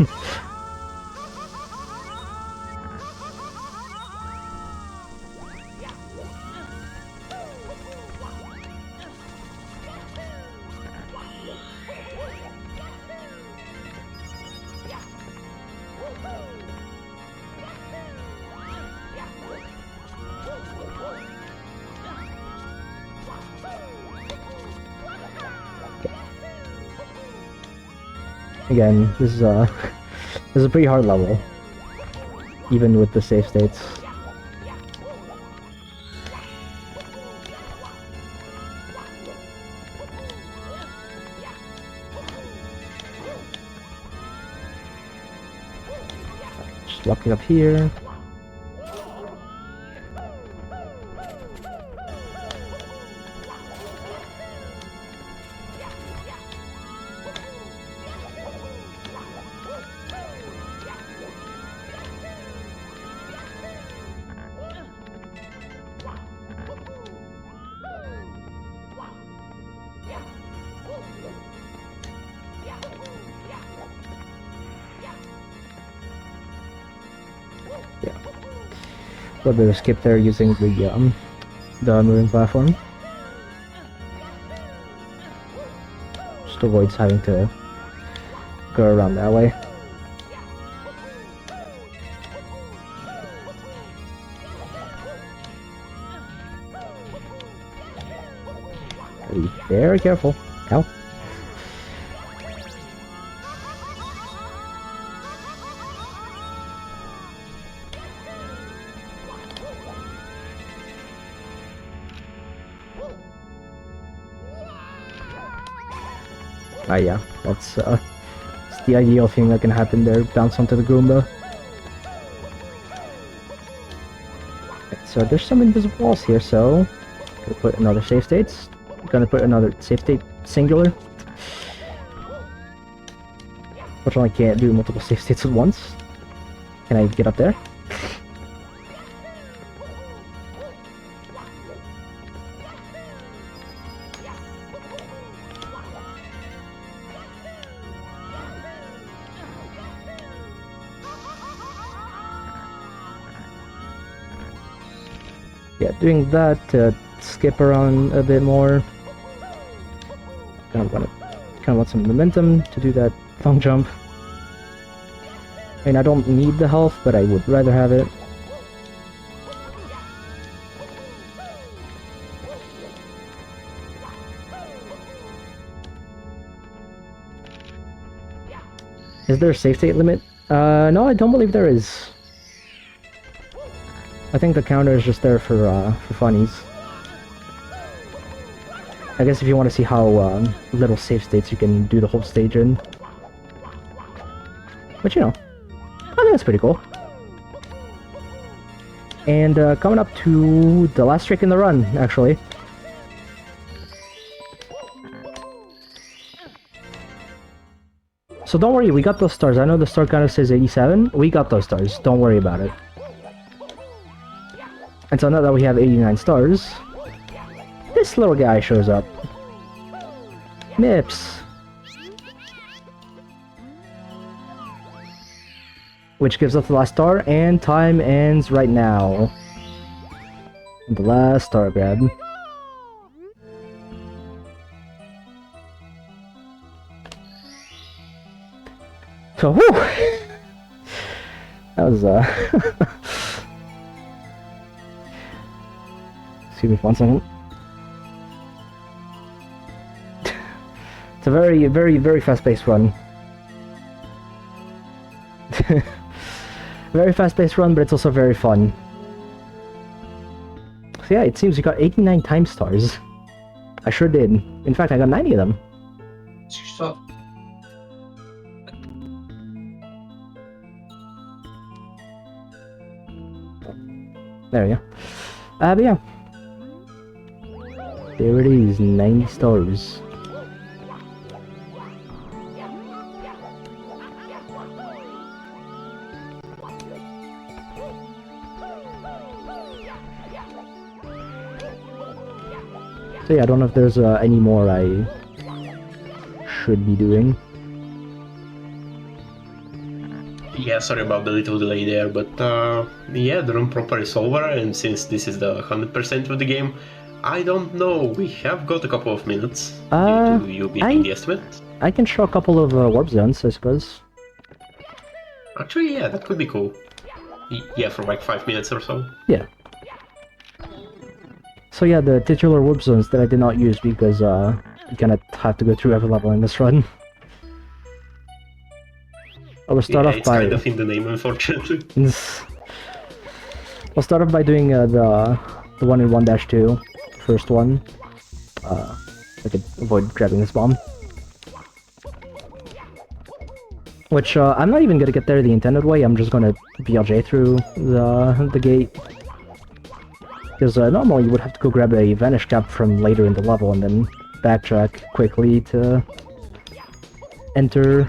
Again, this is this is a pretty hard level, even with the save states. Just walking up here. Yeah. A little bit of skip there using the moving platform. Just avoids having to go around that way. Gotta be very careful. Ow. Ah, yeah, that's the ideal thing that can happen there. Bounce onto the Goomba. Okay, so there's some invisible walls here, so gonna put another save states. Gonna put another save state singular. Fortunately, I can't do multiple save states at once. Can I get up there? Yeah, doing that to skip around a bit more. Kind of want some momentum to do that long jump. I mean, I don't need the health, but I would rather have it. Is there a save state limit? No, I don't believe there is. I think the counter is just there for funnies. I guess if you want to see how little save states you can do the whole stage in. But you know, I think that's pretty cool. And coming up to the last trick in the run, actually. So don't worry, we got those stars. I know the star counter says 87. We got those stars. Don't worry about it. And so now that we have 89 stars, this little guy shows up. Mips. Which gives us the last star, and time ends right now. The last star grab. So, whew! That was, excuse me for 1 second. It's a very fast-paced run. Very fast-paced run, but it's also very fun. So yeah, it seems we got 89 time stars. I sure did. In fact, I got 90 of them. Stop. There we go. But yeah. There it is, 90 stars. So yeah, I don't know if there's any more I should be doing. Yeah, sorry about the little delay there, but yeah, the run proper is over, and since this is the 100% of the game, I don't know, we have got a couple of minutes due to you beating the estimate. I can show a couple of warp zones, I suppose. Actually, yeah, that could be cool. Yeah, for like 5 minutes or so. Yeah. So yeah, the titular warp zones that I did not use because you kind of have to go through every level in this run. will start Yeah, off it's by... kind of in the name, unfortunately. I'll start off by doing the one in 1-2, first one. I could avoid grabbing this bomb. Which, I'm not even gonna get there the intended way, I'm just gonna BLJ through the gate. Because normally you would have to go grab a vanish cap from later in the level and then backtrack quickly to enter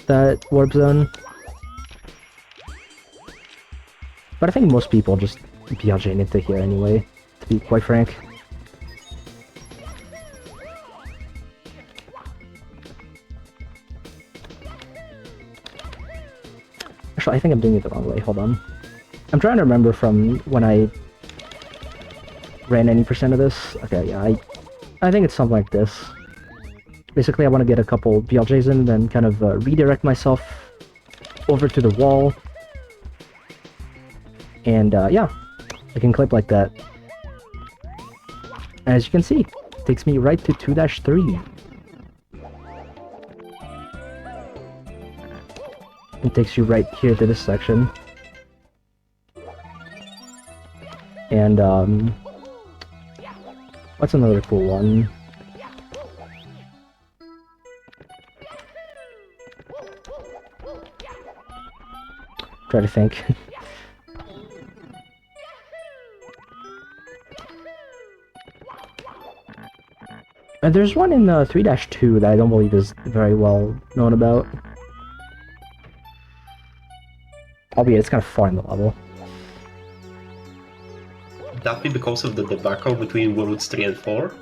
that warp zone. But I think most people just BLJ into here anyway, to be quite frank. Actually, I think I'm doing it the wrong way, hold on. I'm trying to remember from when I ran any percent of this. Okay, yeah, I think it's something like this. Basically, I want to get a couple BLJs in, then kind of redirect myself over to the wall. And yeah, I can clip like that. As you can see, it takes me right to 2-3. It takes you right here to this section. And what's another cool one? Try to think. There's one in 3-2 that I don't believe is very well known about. Albeit it's kind of far in the level. That be because of the debacle between Worlds 3 and 4?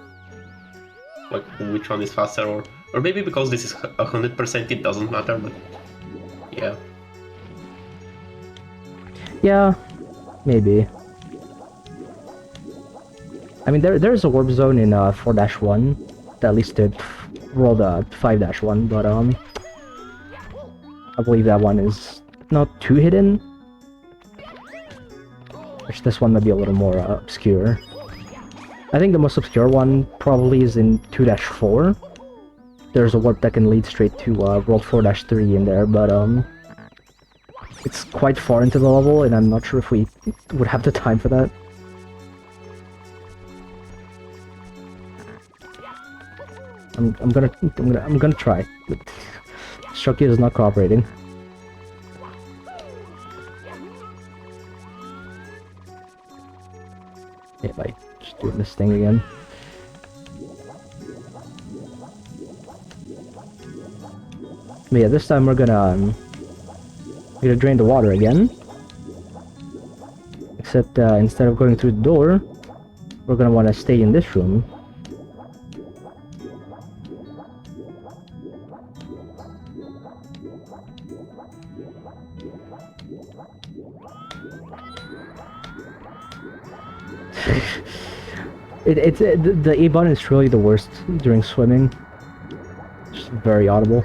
Like, which one is faster, or maybe because this is 100%, it doesn't matter, but yeah. Yeah, maybe. I mean, there's a warp zone in 4-1 that at least did roll the 5-1, but I believe that one is not too hidden. Which this one might be a little more obscure. I think the most obscure one probably is in 2-4. There's a warp that can lead straight to World 4-3 in there, but it's quite far into the level, and I'm not sure if we would have the time for that. I'm gonna try. Shoki is not cooperating. Yeah, by just doing this thing again. But yeah, this time we're gonna drain the water again. Except instead of going through the door, we're gonna want to stay in this room. The A button is truly the worst during swimming. Just very audible.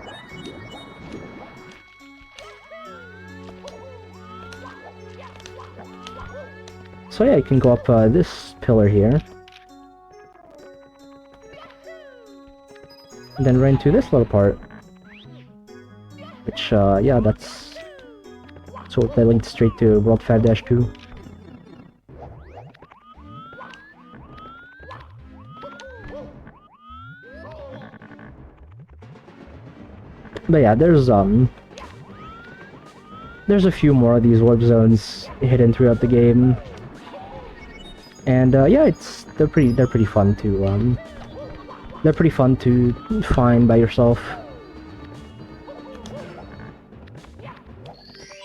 So yeah, you can go up this pillar here. And then right into this little part. Which, yeah, that's... So that linked straight to World 5-2. But yeah, there's a few more of these warp zones hidden throughout the game, and yeah, they're pretty fun to find by yourself.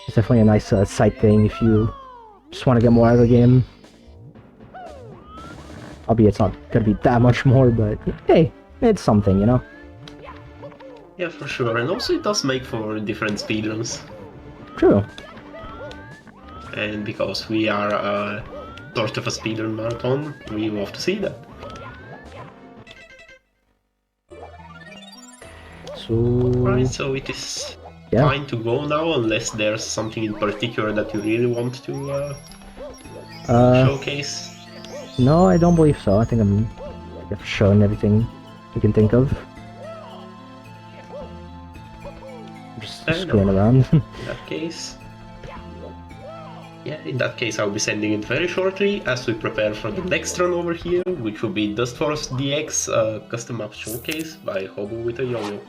It's definitely a nice side thing if you just want to get more out of the game. Albeit it's not gonna be that much more, but hey, it's something, you know. Yeah, for sure, and also it does make for different speedruns. True. And because we are sort of a speedrun marathon, we love to see that. So... Right, so it is yeah. fine to go now, unless there's something in particular that you really want to showcase. No, I don't believe so. I think I've shown everything we can think of. Just Fair screwing enough. around. In that case... Yeah, in that case I'll be sending it very shortly as we prepare for the next run over here, which will be Dust Force DX Custom Map Showcase by Hobo with a Yo-Yo.